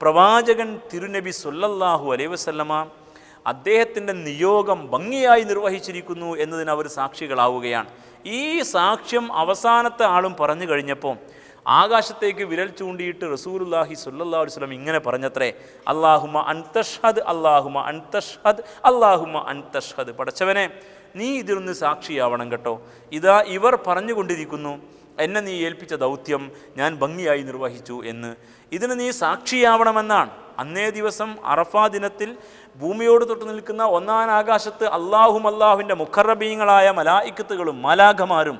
പ്രവാചകൻ തിരുനബി സല്ലല്ലാഹു അലൈഹി വസല്ലമ അദ്ദേഹത്തിൻ്റെ നിയോഗം ഭംഗിയായി നിർവഹിച്ചിരിക്കുന്നു എന്നതിന് അവർ സാക്ഷികളാവുകയാണ്. ഈ സാക്ഷ്യം അവസാനത്തെ ആളും പറഞ്ഞു കഴിഞ്ഞപ്പോൾ ആകാശത്തേക്ക് വിരൽ ചൂണ്ടിയിട്ട് റസൂലുള്ളാഹി സ്വല്ലല്ലാഹു അലൈഹി വസല്ലം ഇങ്ങനെ പറഞ്ഞത്രേ, അല്ലാഹുമ്മ അൻതഷ്ഹദ്, അല്ലാഹുമ്മ അൻതഷ്ഹദ്, അല്ലാഹുമ്മ അൻതഷ്ഹദ്. പടച്ചവനെ, നീ ഇതിലൊന്ന് സാക്ഷിയാവണം കേട്ടോ. ഇതാ ഇവർ പറഞ്ഞുകൊണ്ടിരിക്കുന്നു, എന്നെ നീ ഏൽപ്പിച്ച ദൗത്യം ഞാൻ ഭംഗിയായി നിർവഹിച്ചു എന്ന്. ഇതിന് നീ സാക്ഷിയാവണമെന്നാണ്. അന്നേ ദിവസം അറഫാ ദിനത്തിൽ ഭൂമിയോട് തൊട്ട് നിൽക്കുന്ന ഒന്നാം ആകാശത്ത് അല്ലാഹുവിൻ്റെ മുഖറബീങ്ങളായ മലായിക്കത്തുകളും മാലാഖമാരും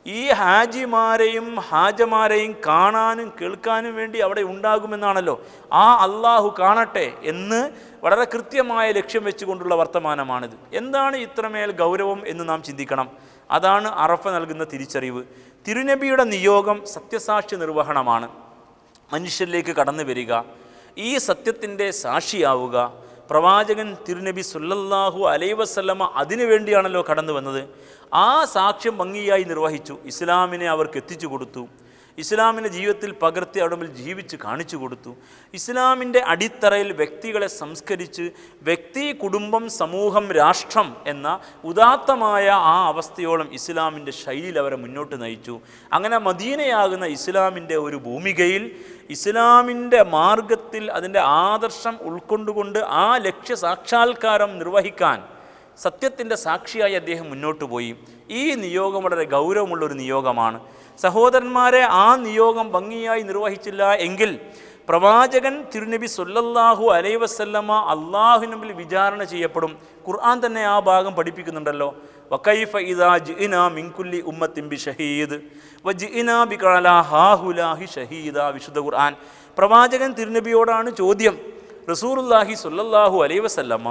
ഈ ഹാജിമാരെയും ഹാജമാരെയും കാണാനും കേൾക്കാനും വേണ്ടി അവിടെ ഉണ്ടാകുമെന്നാണല്ലോ. ആ അള്ളാഹു കാണട്ടെ എന്ന് വളരെ കൃത്യമായ ലക്ഷ്യം വെച്ചുകൊണ്ടുള്ള വർത്തമാനമാണിത്. എന്താണ് ഇത്രമേൽ ഗൗരവം എന്ന് നാം ചിന്തിക്കണം. അതാണ് അറഫ നൽകുന്ന തിരിച്ചറിവ്. തിരുനബിയുടെ നിയോഗം സത്യസാക്ഷി നിർവഹണമാണ്. മനുഷ്യരിലേക്ക് കടന്നു വരിക, ഈ സത്യത്തിൻ്റെ സാക്ഷിയാവുക. പ്രവാചകൻ തിരുനബി സല്ലല്ലാഹു അലൈഹി വസല്ലമ അതിനു വേണ്ടിയാണല്ലോ കടന്നു വന്നത്. ആ സാക്ഷ്യം ഭംഗിയായി നിർവഹിച്ചു. ഇസ്ലാമിനെ അവർക്ക് എത്തിച്ചു കൊടുത്തു. ഇസ്ലാമിൻ്റെ ജീവിതത്തിൽ പകർത്തി അവിടെ ജീവിച്ച് കാണിച്ചു കൊടുത്തു. ഇസ്ലാമിൻ്റെ അടിത്തറയിൽ വ്യക്തികളെ സംസ്കരിച്ച് വ്യക്തി, കുടുംബം, സമൂഹം, രാഷ്ട്രം എന്ന ഉദാത്തമായ ആ അവസ്ഥയോളം ഇസ്ലാമിൻ്റെ ശൈലിയിൽ അവരെ മുന്നോട്ട് നയിച്ചു. അങ്ങനെ മദീനയാകുന്ന ഇസ്ലാമിൻ്റെ ഒരു ഭൂമികയിൽ ഇസ്ലാമിൻ്റെ മാർഗത്തിൽ അതിൻ്റെ ആദർശം ഉൾക്കൊണ്ടുകൊണ്ട് ആ ലക്ഷ്യ സാക്ഷാത്കാരം നിർവഹിക്കാൻ സത്യത്തിൻ്റെ സാക്ഷിയായി അദ്ദേഹം മുന്നോട്ട് പോയി. ഈ നിയോഗം വളരെ ഗൗരവമുള്ളൊരു നിയോഗമാണ്. സഹോദരന്മാരെ, ആ നിയോഗം ഭംഗിയായി നിർവഹിച്ചില്ല എങ്കിൽ പ്രവാചകൻ തിരുനബി സല്ലല്ലാഹു അലൈഹി വസല്ലമ അള്ളാഹുവിന് മുമ്പിൽ വിചാരണ ചെയ്യപ്പെടും. ഖുർആൻ തന്നെ ആ ഭാഗം പഠിപ്പിക്കുന്നുണ്ടല്ലോ. വകൈഫ ഇദാ ജിഇനാ മിൻ കുല്ലി ഉമ്മത്തിൻ ബിശഹീദ് വജിഇനാ ബിക അലാ ഹാഹുലാഹി ഷഹീദ. വിശുദ്ധ ഖുർആൻ. പ്രവാചകൻ തിരുനബിയോടാണ് ചോദ്യം. റസൂലുള്ളാഹി സ്വല്ലല്ലാഹു അലൈഹി വസല്ലമ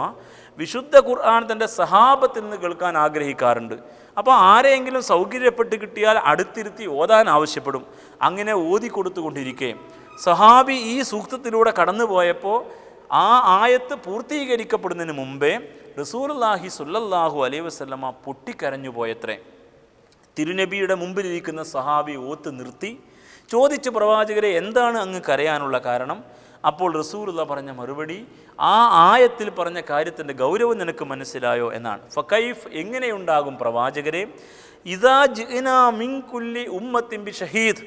വിശുദ്ധ ഖുർആൻ തൻ്റെ സഹാബത്തിൽ നിന്ന് കേൾക്കാൻ ആഗ്രഹിക്കാറുണ്ട്. അപ്പോൾ ആരെയെങ്കിലും സൗകര്യപ്പെട്ട് കിട്ടിയാൽ അടുത്തിരുത്തി ഓതാൻ ആവശ്യപ്പെടും. അങ്ങനെ ഓതിക്കൊടുത്തുകൊണ്ടിരിക്കെ സഹാബി ഈ സൂക്തത്തിലൂടെ കടന്നു പോയപ്പോൾ ആ ആയത്ത് പൂർത്തീകരിക്കപ്പെടുന്നതിന് മുമ്പേ റസൂലുള്ളാഹി സ്വല്ലല്ലാഹു അലൈഹി വസല്ലമ പൊട്ടിക്കരഞ്ഞു പോയത്രേ. തിരുനബിയുടെ മുമ്പിലിരിക്കുന്ന സഹാബി ഓത്ത് നിർത്തി ചോദിച്ചു, പ്രവാചകരെ, എന്താണ് അങ്ങ് കരയാനുള്ള കാരണം? അപ്പോൾ റസൂലുള്ള പറഞ്ഞ മറുപടി, ആ ആയത്തിൽ പറഞ്ഞ കാര്യത്തിൻ്റെ ഗൗരവം നിനക്ക് മനസ്സിലായോ എന്നാണ്. ഫകൈഫ്, എങ്ങനെയുണ്ടാകും പ്രവാചകരെ? ഇദാ ജിഇനാ മിൻ കുല്ലി ഉമ്മത്തിൻ ബിശഹീദ്,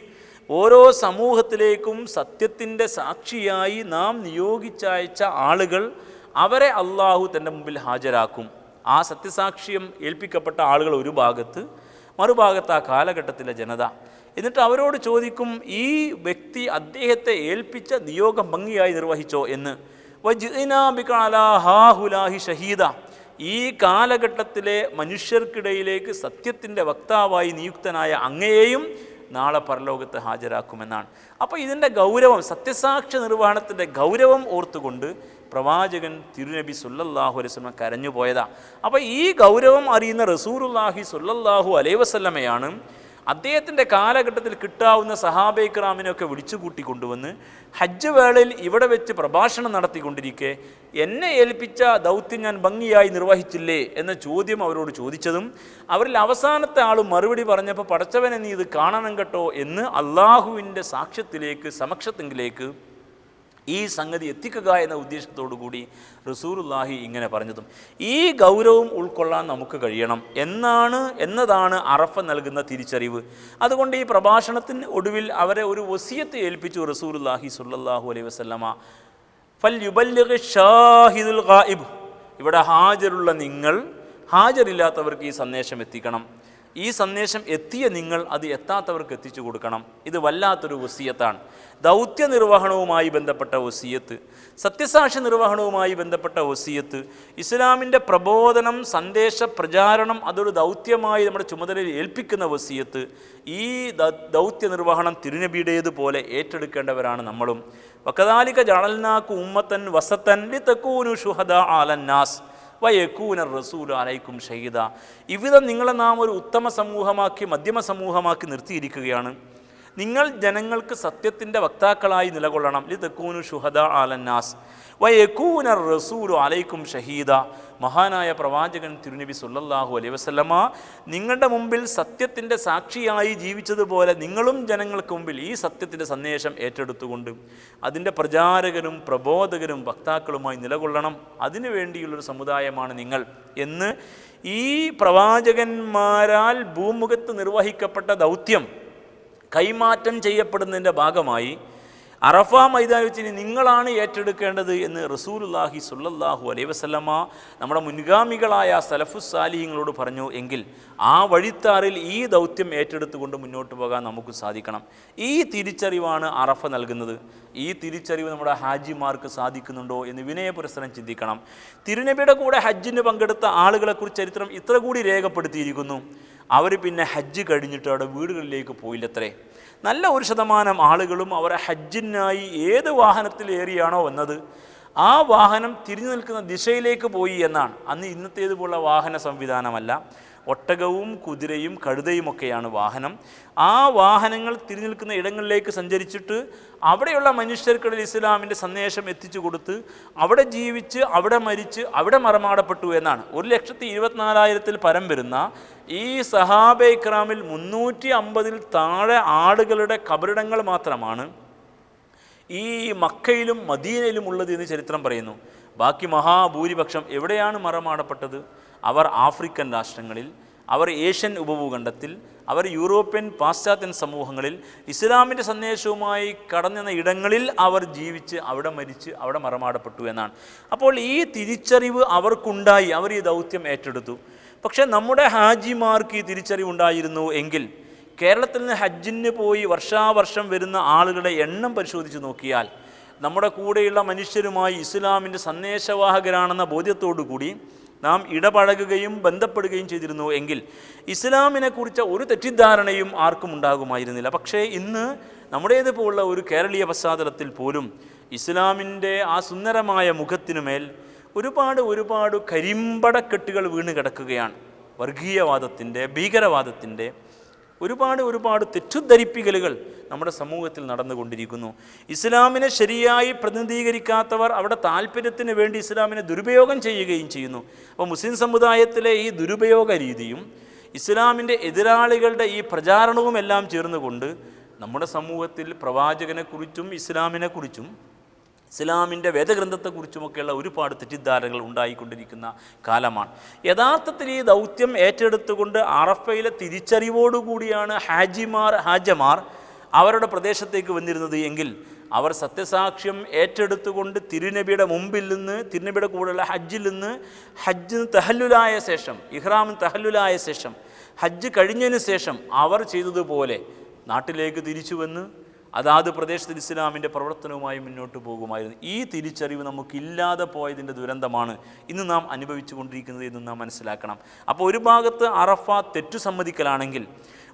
ഓരോ സമൂഹത്തിലേക്കും സത്യത്തിൻ്റെ സാക്ഷിയായി നാം നിയോഗിച്ചയച്ച ആളുകൾ, അവരെ അള്ളാഹു തൻ്റെ മുമ്പിൽ ഹാജരാക്കും. ആ സത്യസാക്ഷ്യം ഏൽപ്പിക്കപ്പെട്ട ആളുകൾ ഒരു ഭാഗത്ത്, മറുഭാഗത്ത് ആ കാലഘട്ടത്തിലെ ജനത. എന്നിട്ട് അവരോട് ചോദിക്കും, ഈ വ്യക്തി അദ്ദേഹത്തെ ഏൽപ്പിച്ച നിയോഗം ഭംഗിയായി നിർവഹിച്ചോ എന്ന്. വജിഇനാ ബിക അലാ ഹാഹുലാഹി ഷഹീദ, ഈ കാലഘട്ടത്തിലെ മനുഷ്യർക്കിടയിലേക്ക് സത്യത്തിൻ്റെ വക്താവായി നിയുക്തനായ അങ്ങയെയും നാളെ പരലോകത്ത് ഹാജരാക്കുമെന്നാണ്. അപ്പോൾ ഇതിൻ്റെ ഗൗരവം, സത്യസാക്ഷ്യ നിർവഹണത്തിൻ്റെ ഗൗരവം ഓർത്തുകൊണ്ട് പ്രവാചകൻ തിരുനബി സല്ലല്ലാഹു അലൈഹി വസല്ലം കരഞ്ഞു പോയതാ. അപ്പോൾ ഈ ഗൗരവം അറിയുന്ന റസൂലുള്ളാഹി സ്വല്ലല്ലാഹു അലൈഹി വസല്ലമയാണ് അദ്ദേഹത്തിൻ്റെ കാലഘട്ടത്തിൽ കിട്ടാവുന്ന സഹാബെ ഇക്റാമിനെയൊക്കെ വിളിച്ചു കൂട്ടിക്കൊണ്ടുവന്ന് ഹജ്ജ് വേളയിൽ ഇവിടെ വെച്ച് പ്രഭാഷണം നടത്തിക്കൊണ്ടിരിക്കെ എന്നെ ഏൽപ്പിച്ച ദൗത്യം ഞാൻ ഭംഗിയായി നിർവഹിച്ചില്ലേ എന്ന ചോദ്യം അവരോട് ചോദിച്ചതും അവരിൽ അവസാനത്തെ ആൾ മറുപടി പറഞ്ഞപ്പോൾ, പടച്ചവനെ നീ ഇത് കാണണം കേട്ടോ എന്ന് അള്ളാഹുവിൻ്റെ സാക്ഷ്യത്തിലേക്ക്, സമക്ഷത്തിലേക്ക് ഈ സംഗതി എത്തിക്കുക എന്ന ഉദ്ദേശത്തോടു കൂടി റസൂലുള്ളാഹി ഇങ്ങനെ പറഞ്ഞതും ഈ ഗൗരവം ഉൾക്കൊള്ളാൻ നമുക്ക് കഴിയണം എന്നതാണ് അറഫ നൽകുന്ന തിരിച്ചറിവ്. അതുകൊണ്ട് ഈ പ്രഭാഷണത്തിന് ഒടുവിൽ അവരെ ഒരു വസിയത്ത് ഏൽപ്പിച്ചു റസൂലുള്ളാഹി സ്വല്ലല്ലാഹു അലൈഹി വസല്ലമ. ഫൽ യുബല്ലിഗ് ഷാഹിദുൽ ഗായിബ്, ഇവിടെ ഹാജരുള്ള നിങ്ങൾ ഹാജരില്ലാത്തവർക്ക് ഈ സന്ദേശം എത്തിക്കണം. ഈ സന്ദേശം എത്തിയ നിങ്ങൾ അത് എത്താത്തവർക്ക് എത്തിച്ചു കൊടുക്കണം. ഇത് വല്ലാത്തൊരു വസിയത്താണ്. ദൗത്യ നിർവഹണവുമായി ബന്ധപ്പെട്ട വസിയത്ത്, സത്യസാക്ഷ്യ നിർവഹണവുമായി ബന്ധപ്പെട്ട വസിയത്ത്, ഇസ്ലാമിൻ്റെ പ്രബോധനം, സന്ദേശ പ്രചാരണം അതൊരു ദൗത്യമായി നമ്മുടെ ചുമതലയിൽ ഏൽപ്പിക്കുന്ന വസിയത്ത്, ഈ ദൗത്യ നിർവഹണം തിരുനബിയുടേതുപോലെ ഏറ്റെടുക്കേണ്ടവരാണ് നമ്മളും. വകദാലിക ജഅൽനാകും ഉമ്മത്തൻ വസത്തൻ ലിതകൂനു ശുഹദാ അലന്നാസ് വയകൂന റസൂലു അലൈക്കും ഷഹീദ. ഇവിധം നിങ്ങളെ നാം ഒരു ഉത്തമ സമൂഹമാക്കി, മധ്യമ സമൂഹമാക്കി നിർത്തിയിരിക്കുകയാണ്. നിങ്ങൾ ജനങ്ങൾക്ക് സത്യത്തിൻ്റെ വക്താക്കളായി നിലകൊള്ളണം. ലിതകൂനു ഷുഹദാ അലന്നാസ് വയകൂന റസൂലു അലൈക്കും ഷഹീദ. മഹാനായ പ്രവാചകൻ തിരുനബി സല്ലല്ലാഹു അലൈഹി വസല്ലമ നിങ്ങളുടെ മുമ്പിൽ സത്യത്തിൻ്റെ സാക്ഷിയായി ജീവിച്ചതുപോലെ നിങ്ങളും ജനങ്ങൾക്ക് മുമ്പിൽ ഈ സത്യത്തിൻ്റെ സന്ദേശം ഏറ്റെടുത്തുകൊണ്ട് അതിൻ്റെ പ്രചാരകരും പ്രബോധകരും വക്താക്കളുമായി നിലകൊള്ളണം. അതിനു വേണ്ടിയുള്ളൊരു സമുദായമാണ് നിങ്ങൾ എന്ന് ഈ പ്രവാചകന്മാരാൽ ഭൂമുഖത്ത് നിർവഹിക്കപ്പെട്ട ദൗത്യം കൈമാറ്റം ചെയ്യപ്പെടുന്നതിൻ്റെ ഭാഗമായി അറഫ മൈതാനിൽ വെച്ച് നിങ്ങളാണ് ഏറ്റെടുക്കേണ്ടത് എന്ന് റസൂലുള്ളാഹി സ്വല്ലല്ലാഹു അലൈഹി വസല്ലമ നമ്മുടെ മുൻഗാമികളായ സലഫുസ് സാലിഹീങ്ങളോട് പറഞ്ഞു. എങ്കിൽ ആ വഴിത്താറിൽ ഈ ദൗത്യം ഏറ്റെടുത്തുകൊണ്ട് മുന്നോട്ട് പോകാൻ നമുക്ക് സാധിക്കണം. ഈ തിരിച്ചറിവാണ് അറഫ നൽകുന്നത്. ഈ തിരിച്ചറിവ് നമ്മുടെ ഹാജിമാർക്ക് സാധിക്കുന്നുണ്ടോ എന്ന് വിനയപുരസ്സരം ചിന്തിക്കണം. തിരുനബിയുടെ കൂടെ ഹജ്ജിന് പങ്കെടുത്ത ആളുകളെക്കുറിച്ച് ചരിത്രം ഇത്ര കൂടി രേഖപ്പെടുത്തിയിരിക്കുന്നു. അവർ പിന്നെ ഹജ്ജ് കഴിഞ്ഞിട്ട് അവിടെ വീടുകളിലേക്ക് പോയില്ലത്രേ. നല്ല ഒരു ശതമാനം ആളുകളും അവരെ ഹജ്ജിനായി ഏത് വാഹനത്തിൽ ഏറിയാണോ വന്നത് ആ വാഹനം തിരിഞ്ഞു നിൽക്കുന്ന ദിശയിലേക്ക് പോയി എന്നാണ്. അന്ന് ഇന്നത്തേതുപോലുള്ള വാഹന സംവിധാനമല്ല. ഒട്ടകവും കുതിരയും കഴുതയുമൊക്കെയാണ് വാഹനം. ആ വാഹനങ്ങൾ തിരിഞ്ഞു നിൽക്കുന്ന ഇടങ്ങളിലേക്ക് സഞ്ചരിച്ചിട്ട് അവിടെയുള്ള മനുഷ്യർക്കിടയിൽ ഇസ്ലാമിൻ്റെ സന്ദേശം എത്തിച്ചു കൊടുത്ത് അവിടെ ജീവിച്ച് അവിടെ മരിച്ച് അവിടെ മറമാടപ്പെട്ടു എന്നാണ്. 1,24,000 പരം വരുന്ന ഈ സഹാബെ ഇക്രാമിൽ 350 താഴെ ആളുകളുടെ കബറിടങ്ങൾ മാത്രമാണ് ഈ മക്കയിലും മദീനയിലും ഉള്ളത് എന്ന് ചരിത്രം പറയുന്നു. ബാക്കി മഹാഭൂരിപക്ഷം എവിടെയാണ് മറമാടപ്പെട്ടത്? അവർ ആഫ്രിക്കൻ രാഷ്ട്രങ്ങളിൽ, അവർ ഏഷ്യൻ ഉപഭൂഖണ്ഡത്തിൽ, അവർ യൂറോപ്യൻ പാശ്ചാത്യൻ സമൂഹങ്ങളിൽ ഇസ്ലാമിൻ്റെ സന്ദേശവുമായി കടന്നെന്ന ഇടങ്ങളിൽ അവർ ജീവിച്ച് അവിടെ മരിച്ച് അവിടെ മറമാടപ്പെട്ടു എന്നാണ്. അപ്പോൾ ഈ തിരിച്ചറിവ് അവർക്കുണ്ടായി. അവർ ഈ ദൗത്യം ഏറ്റെടുത്തു. പക്ഷേ നമ്മുടെ ഹാജിമാർക്ക് ഈ തിരിച്ചറിവുണ്ടായിരുന്നു എങ്കിൽ കേരളത്തിൽ നിന്ന് ഹജ്ജിന് പോയി വർഷാവർഷം വരുന്ന ആളുകളുടെ എണ്ണം പരിശോധിച്ച് നോക്കിയാൽ നമ്മുടെ കൂടെയുള്ള മനുഷ്യരുമായി ഇസ്ലാമിൻ്റെ സന്ദേശവാഹകരാണെന്ന ബോധ്യത്തോടു കൂടി നാം ഇടപഴകുകയും ബന്ധപ്പെടുകയും ചെയ്തിരുന്നു എങ്കിൽ ഇസ്ലാമിനെക്കുറിച്ച ഒരു തെറ്റിദ്ധാരണയും ആർക്കും ഉണ്ടാകുമായിരുന്നില്ല. പക്ഷേ ഇന്ന് നമ്മുടേതുപോലുള്ള ഒരു കേരളീയ പശ്ചാത്തലത്തിൽ പോലും ഇസ്ലാമിൻ്റെ ആ സുന്ദരമായ മുഖത്തിനുമേൽ ഒരുപാട് കരിമ്പടക്കെട്ടുകൾ വീണ് കിടക്കുകയാണ്. വർഗീയവാദത്തിൻ്റെ, ഭീകരവാദത്തിൻ്റെ ഒരുപാട് തെറ്റിദ്ധരിപ്പിക്കലുകൾ നമ്മുടെ സമൂഹത്തിൽ നടന്നുകൊണ്ടിരിക്കുന്നു. ഇസ്ലാമിനെ ശരിയായി പ്രതിനിധീകരിക്കാത്തവർ അവിടെ താല്പര്യത്തിന് വേണ്ടി ഇസ്ലാമിനെ ദുരുപയോഗം ചെയ്യുകയും ചെയ്യുന്നു. അപ്പോൾ മുസ്ലിം സമുദായത്തിലെ ഈ ദുരുപയോഗ രീതിയും ഇസ്ലാമിൻ്റെ എതിരാളികളുടെ ഈ പ്രചാരണവും എല്ലാം ചേർന്നുകൊണ്ട് നമ്മുടെ സമൂഹത്തിൽ പ്രവാചകനെക്കുറിച്ചും ഇസ്ലാമിനെക്കുറിച്ചും ഇസ്ലാമിൻ്റെ വേദഗ്രന്ഥത്തെക്കുറിച്ചുമൊക്കെയുള്ള ഒരുപാട് തെറ്റിദ്ധാരണകൾ ഉണ്ടായിക്കൊണ്ടിരിക്കുന്ന കാലമാണ്. യഥാർത്ഥത്തിൽ ഈ ദൗത്യം ഏറ്റെടുത്തുകൊണ്ട് അറഫയിലെ തിരിച്ചറിവോടുകൂടിയാണ് ഹാജമാർ അവരുടെ പ്രദേശത്തേക്ക് വന്നിരുന്നത് എങ്കിൽ അവർ സത്യസാക്ഷ്യം ഏറ്റെടുത്തുകൊണ്ട് തിരുനബിയുടെ മുമ്പിൽ നിന്ന്, തിരുനബിയുടെ കൂടെയുള്ള ഹജ്ജിൽ നിന്ന്, ഹജ്ജിന് തഹല്ലുലായ ശേഷം, ഇഹ്റാമിന് തഹല്ലുലായ ശേഷം, ഹജ്ജ് കഴിഞ്ഞതിന് ശേഷം അവർ ചെയ്തതുപോലെ നാട്ടിലേക്ക് തിരിച്ചു വന്ന് അതാത് പ്രദേശത്തിൽ ഇസ്ലാമിൻ്റെ പ്രവർത്തനവുമായി മുന്നോട്ട് പോകുമായിരുന്നു. ഈ തിരിച്ചറിവ് നമുക്കില്ലാതെ പോയതിൻ്റെ ദുരന്തമാണ് ഇന്ന് നാം അനുഭവിച്ചു കൊണ്ടിരിക്കുന്നത് എന്ന് നാം മനസ്സിലാക്കണം. അപ്പോൾ ഒരു ഭാഗത്ത് അറഫ തെറ്റു സമ്മതിക്കലാണെങ്കിൽ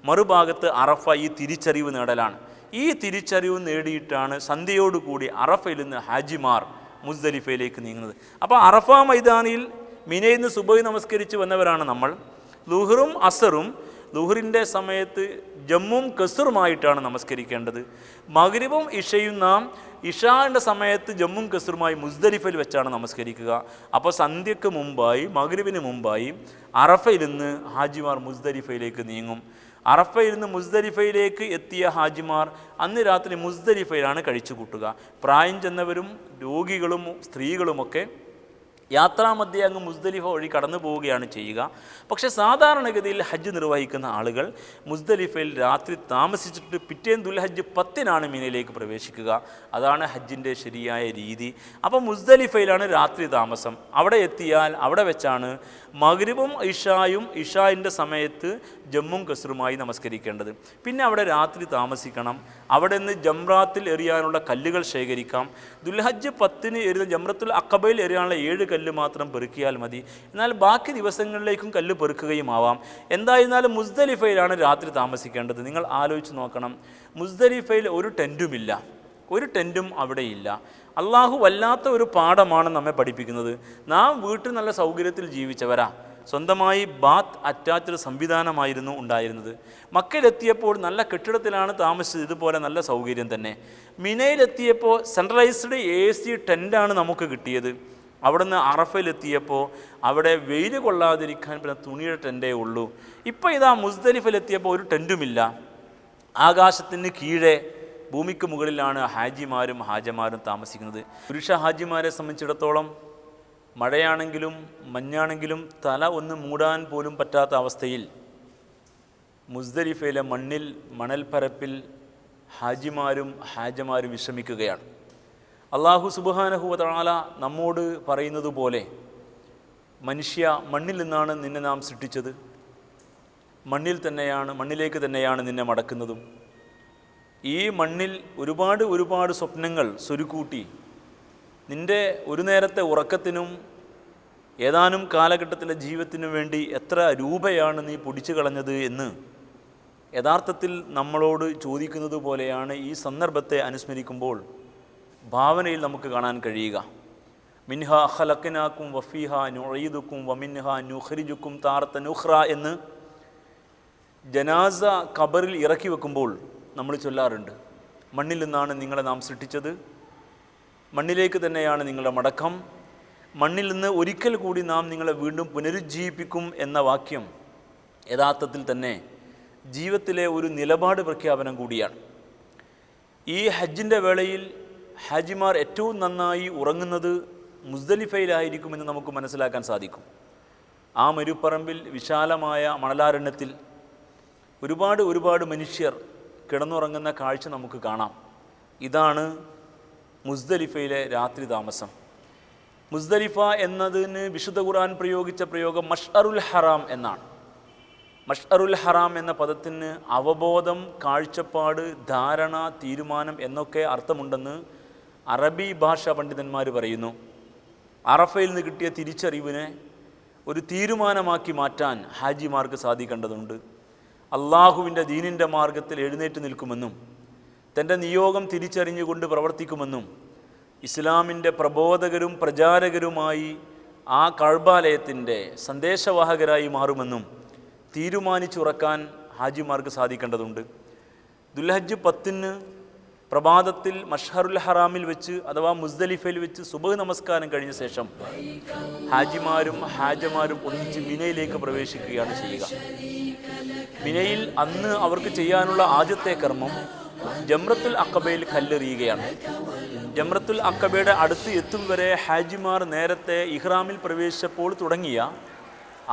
മറുഭാഗത്ത് അറഫ ഈ തിരിച്ചറിവ് നേടലാണ്. ഈ തിരിച്ചറിവ് നേടിയിട്ടാണ് സന്ധ്യയോടുകൂടി അറഫയിൽ നിന്ന് ഹാജിമാർ മുസ്ദലിഫയിലേക്ക് നീങ്ങുന്നത്. അപ്പോൾ അറഫ മൈതാനിയിൽ മിനയിൽ നിന്ന് സുബഹി നമസ്കരിച്ച് വന്നവരാണ് നമ്മൾ. ളുഹറും അസറും ളുഹറിൻ്റെ സമയത്ത് ജമ്മും കസറുമായിട്ടാണ് നമസ്കരിക്കേണ്ടത്. മഗ്രിബും ഇഷയും നാം ഇഷാൻ്റെ സമയത്ത് ജമ്മും കസറുമായി മുസ്ദലിഫയിൽ വെച്ചാണ് നമസ്കരിക്കുക. അപ്പോൾ സന്ധ്യക്ക് മുമ്പായി, മഗ്രിബിന് മുമ്പായി അറഫയിൽ നിന്ന് ഹാജിമാർ മുസ്ദലിഫയിലേക്ക് നീങ്ങും. അറഫയിൽ നിന്ന് മുസ്ദലിഫയിലേക്ക് എത്തിയ ഹാജിമാർ അന്ന് രാത്രി മുസ്ദലിഫയിലാണ് കഴിച്ചു കൂട്ടുക. പ്രായം ചെന്നവരും രോഗികളും സ്ത്രീകളുമൊക്കെ യാത്രാമധ്യേ അങ്ങ് മുസ്ദലിഫ വഴി കടന്നു പോവുകയാണ് ചെയ്യുക. പക്ഷേ സാധാരണഗതിയിൽ ഹജ്ജ് നിർവഹിക്കുന്ന ആളുകൾ മുസ്ദലിഫയിൽ രാത്രി താമസിച്ചിട്ട് പിറ്റേന്ന് ദുൽഹജ്ജ് 10-നാണ് മിനയിലേക്ക് പ്രവേശിക്കുക. അതാണ് ഹജ്ജിൻ്റെ ശരിയായ രീതി. അപ്പോൾ മുസ്ദലിഫയിലാണ് രാത്രി താമസം. അവിടെ എത്തിയാൽ അവിടെ വെച്ചാണ് മഗ്രിബും ഇഷായും ഇഷായിൻ്റെ സമയത്ത് ജമ്മും കസറുമായി നമസ്കരിക്കേണ്ടത്. പിന്നെ അവിടെ രാത്രി താമസിക്കണം. അവിടെ നിന്ന് ജംറാത്തിൽ എറിയാനുള്ള കല്ലുകൾ ശേഖരിക്കാം. ദുൽഹജ്ജ് 10-ന് എറിയുന്ന ജംറത്തുൽ അഖബയിൽ എറിയാനുള്ള 7 കല്ല് മാത്രം പെറുക്കിയാൽ മതി. എന്നാൽ ബാക്കി ദിവസങ്ങളിലേക്കും കല്ല് പെറുക്കുകയും ആവാം. എന്തായിരുന്നാലും മുസ്ദലിഫയിലാണ് രാത്രി താമസിക്കേണ്ടത്. നിങ്ങൾ ആലോചിച്ച് നോക്കണം, മുസ്ദലിഫയിൽ ഒരു ടെൻറ്റുമില്ല, ഒരു ടെൻറ്റും അവിടെയില്ല. അള്ളാഹു വല്ലാത്ത ഒരു പാഠമാണ് നമ്മെ പഠിപ്പിക്കുന്നത്. നാം വീട്ടിൽ നല്ല സൗകര്യത്തിൽ ജീവിച്ചവരാ, സ്വന്തമായി ബാത്ത് അറ്റാച്ച്ഡ് സംവിധാനമായിരുന്നു ഉണ്ടായിരുന്നത്. മക്കയിലെത്തിയപ്പോൾ നല്ല കെട്ടിടത്തിലാണ് താമസിച്ചത്, ഇതുപോലെ നല്ല സൗകര്യം തന്നെ. മിനയിലെത്തിയപ്പോൾ സെൻട്രലൈസ്ഡ് AC ടെൻ്റാണ് നമുക്ക് കിട്ടിയത്. അവിടുന്ന് അറഫയിലെത്തിയപ്പോൾ അവിടെ വെയിൽ കൊള്ളാതിരിക്കാൻ പിന്നെ തുണിയുടെ ടെൻ്റേ ഉള്ളൂ. ഇപ്പോൾ ഇതാ മുസ്ദലിഫിലെത്തിയപ്പോൾ ഒരു ടെൻറ്റുമില്ല. ആകാശത്തിന് കീഴെ ഭൂമിക്ക് മുകളിലാണ് ഹാജിമാരും ഹാജമാരും താമസിക്കുന്നത്. പുരുഷ ഹാജിമാരെ സംബന്ധിച്ചിടത്തോളം മഴയാണെങ്കിലും മഞ്ഞാണെങ്കിലും തല ഒന്ന് മൂടാൻ പോലും പറ്റാത്ത അവസ്ഥയിൽ മുസ്ദലിഫയിലെ മണൽപ്പരപ്പിൽ ഹാജിമാരും ഹാജമാരും വിശ്രമിക്കുകയാണ്. അല്ലാഹു സുബ്ഹാനഹു വ തആല നമ്മോട് പറയുന്നത് പോലെ, മനുഷ്യ, മണ്ണിൽ നിന്നാണ് നിന്നെ നാം സൃഷ്ടിച്ചത്, മണ്ണിലേക്ക് തന്നെയാണ് നിന്നെ മടക്കുന്നതും. ഈ മണ്ണിൽ ഒരുപാട് സ്വപ്നങ്ങൾ സ്വരുക്കൂട്ടി നിൻ്റെ ഒരു നേരത്തെ ഉറക്കത്തിനും ഏതാനും കാലഘട്ടത്തിലെ ജീവിതത്തിനും വേണ്ടി എത്ര രൂപയാണ് നീ പൊടിച്ചു കളഞ്ഞത് എന്ന് യഥാർത്ഥത്തിൽ നമ്മളോട് ചോദിക്കുന്നത് പോലെയാണ് ഈ സന്ദർഭത്തെ അനുസ്മരിക്കുമ്പോൾ ഭാവനയിൽ നമുക്ക് കാണാൻ കഴിയുക. മിൻഹ ഖലഖനാകും വഫീഹ നുഈദുക്കും വമിൻഹ നുഖ്രിജുക്കും താറത്തൻ ഉഖ്റ എന്ന് ജനാസ ഖബറിൽ ഇറക്കി വെക്കുമ്പോൾ നമ്മൾ ചൊല്ലാറുണ്ട്. മണ്ണിൽ നിന്നാണ് നിങ്ങളെ നാം സൃഷ്ടിച്ചത്, മണ്ണിലേക്ക് തന്നെയാണ് നിങ്ങളുടെ മടക്കം, മണ്ണിൽ നിന്ന് ഒരിക്കൽ കൂടി നാം നിങ്ങളെ വീണ്ടും പുനരുജ്ജീവിപ്പിക്കും എന്ന വാക്യം യഥാർത്ഥത്തിൽ തന്നെ ജീവിതത്തിലെ ഒരു നിലപാട് പ്രഖ്യാപനം കൂടിയാണ്. ഈ ഹജ്ജിൻ്റെ വേളയിൽ ഹാജിമാർ ഏറ്റവും നന്നായി ഉറങ്ങുന്നത് മുസ്ദലിഫയിലായിരിക്കുമെന്ന് നമുക്ക് മനസ്സിലാക്കാൻ സാധിക്കും. ആ മരുപ്പറമ്പിൽ വിശാലമായ മണലാരണ്യത്തിൽ ഒരുപാട് മനുഷ്യർ കിടന്നുറങ്ങുന്ന കാഴ്ച നമുക്ക് കാണാം. ഇതാണ് മുസ്ദലിഫയിലെ രാത്രി താമസം. മുസ്ദലിഫ എന്നതിന് വിശുദ്ധ ഖുർആൻ പ്രയോഗിച്ച പ്രയോഗം മഷ്അറുൽ ഹറാം എന്നാണ്. മഷ്അറുൽ ഹറാം എന്ന പദത്തിന് അവബോധം, കാഴ്ചപ്പാട്, ധാരണ, തീരുമാനം എന്നൊക്കെ അർത്ഥമുണ്ടെന്ന് അറബി ഭാഷാ പണ്ഡിതന്മാർ പറയുന്നു. അറഫയിൽ നിന്ന് കിട്ടിയ തിരിച്ചറിവിനെ ഒരു തീരുമാനമാക്കി മാറ്റാൻ ഹാജിമാർക്ക് സാധിക്കേണ്ടതുണ്ട്. അള്ളാഹുവിൻ്റെ ദീനിൻ്റെ മാർഗത്തിൽ എഴുന്നേറ്റ് നിൽക്കുമെന്നും തൻ്റെ നിയോഗം തിരിച്ചറിഞ്ഞുകൊണ്ട് പ്രവർത്തിക്കുമെന്നും ഇസ്ലാമിൻ്റെ പ്രബോധകരും പ്രചാരകരുമായി ആ കഅബാലയത്തിൻ്റെ സന്ദേശവാഹകരായി മാറുമെന്നും തീരുമാനിച്ചുറക്കാൻ ഹാജിമാർക്ക് സാധിക്കേണ്ടതുണ്ട്. ദുൽഹജ്ജ് 10 പ്രഭാതത്തിൽ മഷ്അറുൽ ഹറാമിൽ വെച്ച് അഥവാ മുസ്ദലിഫയിൽ വെച്ച് സുബ്ഹ് നമസ്കാരം കഴിഞ്ഞ ശേഷം ഹാജിമാരും ഹാജമാരും ഒന്നിച്ച് മിനയിലേക്ക് പ്രവേശിക്കുകയാണ് ചെയ്യുക. മിനയിൽ അന്ന് അവർക്ക് ചെയ്യാനുള്ള ആദ്യത്തെ കർമ്മം ജംറത്തുൽ അഖബയിൽ കല്ലെറിയുകയാണ്. ജംറത്തുൽ അഖബയുടെ അടുത്ത് എത്തും വരെ ഹാജിമാർ നേരത്തെ ഇഹ്റാമിൽ പ്രവേശിച്ചപ്പോൾ തുടങ്ങിയ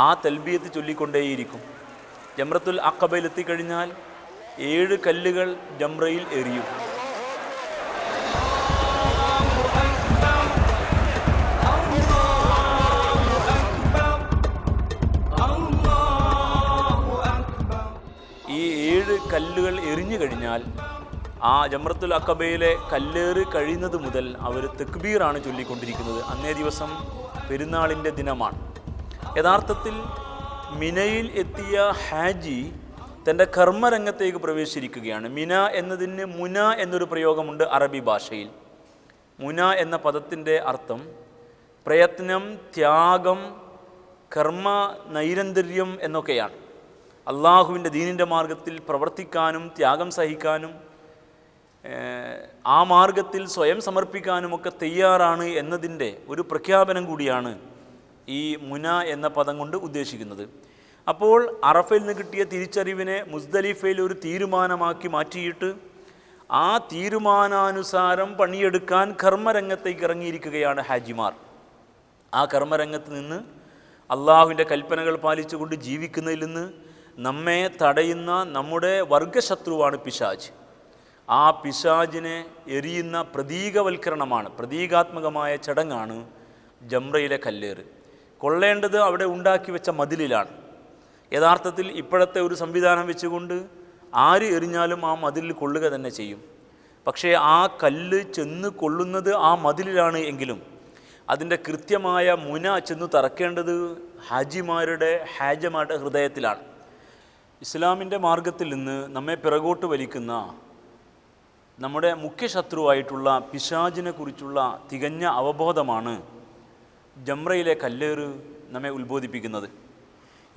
ആ തൽബിയത്ത് ചൊല്ലിക്കൊണ്ടേയിരിക്കും. ജംറത്തുൽ അഖബയിൽ എത്തിക്കഴിഞ്ഞാൽ 7 കല്ലുകൾ ജംറയിൽ എറിയും. ഈ 7 കല്ലുകൾ എറിഞ്ഞു കഴിഞ്ഞാൽ ആ ജംറത്തുൽ അഖബയിലെ കല്ലേറ് കഴിയുന്നത് മുതൽ അവർ തക്ബീറാണ് ചൊല്ലിക്കൊണ്ടിരിക്കുന്നത്. അന്നേ ദിവസം പെരുന്നാളിൻ്റെ ദിനമാണ്. യഥാർത്ഥത്തിൽ മിനയിൽ എത്തിയ ഹാജി തൻ്റെ കർമ്മരംഗത്തേക്ക് പ്രവേശിച്ചിരിക്കുകയാണ്. മിന എന്നതിന് മുന എന്നൊരു പ്രയോഗമുണ്ട് അറബി ഭാഷയിൽ. മുന എന്ന പദത്തിൻ്റെ അർത്ഥം പ്രയത്നം, ത്യാഗം, കർമ്മ നൈരന്തര്യം എന്നൊക്കെയാണ്. അള്ളാഹുവിൻ്റെ ദീനിൻ്റെ മാർഗത്തിൽ പ്രവർത്തിക്കാനും ത്യാഗം സഹിക്കാനും ആ മാർഗത്തിൽ സ്വയം സമർപ്പിക്കാനുമൊക്കെ തയ്യാറാണ് എന്നതിൻ്റെ ഒരു പ്രഖ്യാപനം കൂടിയാണ് ഈ മുന എന്ന പദം കൊണ്ട് ഉദ്ദേശിക്കുന്നത്. അപ്പോൾ അറഫയിൽ നിന്ന് കിട്ടിയ തിരിച്ചറിവിനെ മുസ്ദലിഫയിൽ ഒരു തീരുമാനമാക്കി മാറ്റിയിട്ട് ആ തീരുമാനാനുസാരം പണിയെടുക്കാൻ കർമ്മരംഗത്തേക്ക് ഇറങ്ങിയിരിക്കുകയാണ് ഹാജിമാർ. ആ കർമ്മരംഗത്ത് നിന്ന് അള്ളാഹുവിൻ്റെ കൽപ്പനകൾ പാലിച്ചുകൊണ്ട് ജീവിക്കുന്നതിൽ നിന്ന് നമ്മെ തടയുന്ന നമ്മുടെ വർഗശത്രുവാണ് പിശാച്. ആ പിശാചിനെ എരിയുന്ന പ്രതീകവൽക്കരണമാണ്, പ്രതീകാത്മകമായ ചടങ്ങാണ് ജംറയിലെ കല്ലേറ്. കൊള്ളേണ്ടത് അവിടെ ഉണ്ടാക്കി വെച്ച മതിലിലാണ്. യഥാർത്ഥത്തിൽ ഇപ്പോഴത്തെ ഒരു സംവിധാനം വെച്ചുകൊണ്ട് ആര് എറിഞ്ഞാലും ആ മതിലിൽ കൊള്ളുക തന്നെ ചെയ്യും. പക്ഷേ ആ കല്ല് ചെന്ന് കൊള്ളുന്നത് ആ മതിലിലാണ് എങ്കിലും അതിൻ്റെ കൃത്യമായ മുന ചെന്ന് തറക്കേണ്ടത് ഹാജമാരുടെ ഹൃദയത്തിലാണ്. ഇസ്ലാമിൻ്റെ മാർഗത്തിൽ നിന്ന് നമ്മെ പിറകോട്ട് വലിക്കുന്ന നമ്മുടെ മുഖ്യ ശത്രുവായിട്ടുള്ള പിശാചിനെ കുറിച്ചുള്ള തികഞ്ഞ അവബോധമാണ് ജംറയിലെ കല്ലേറ് നമ്മെ ഉത്ബോധിപ്പിക്കുന്നത്.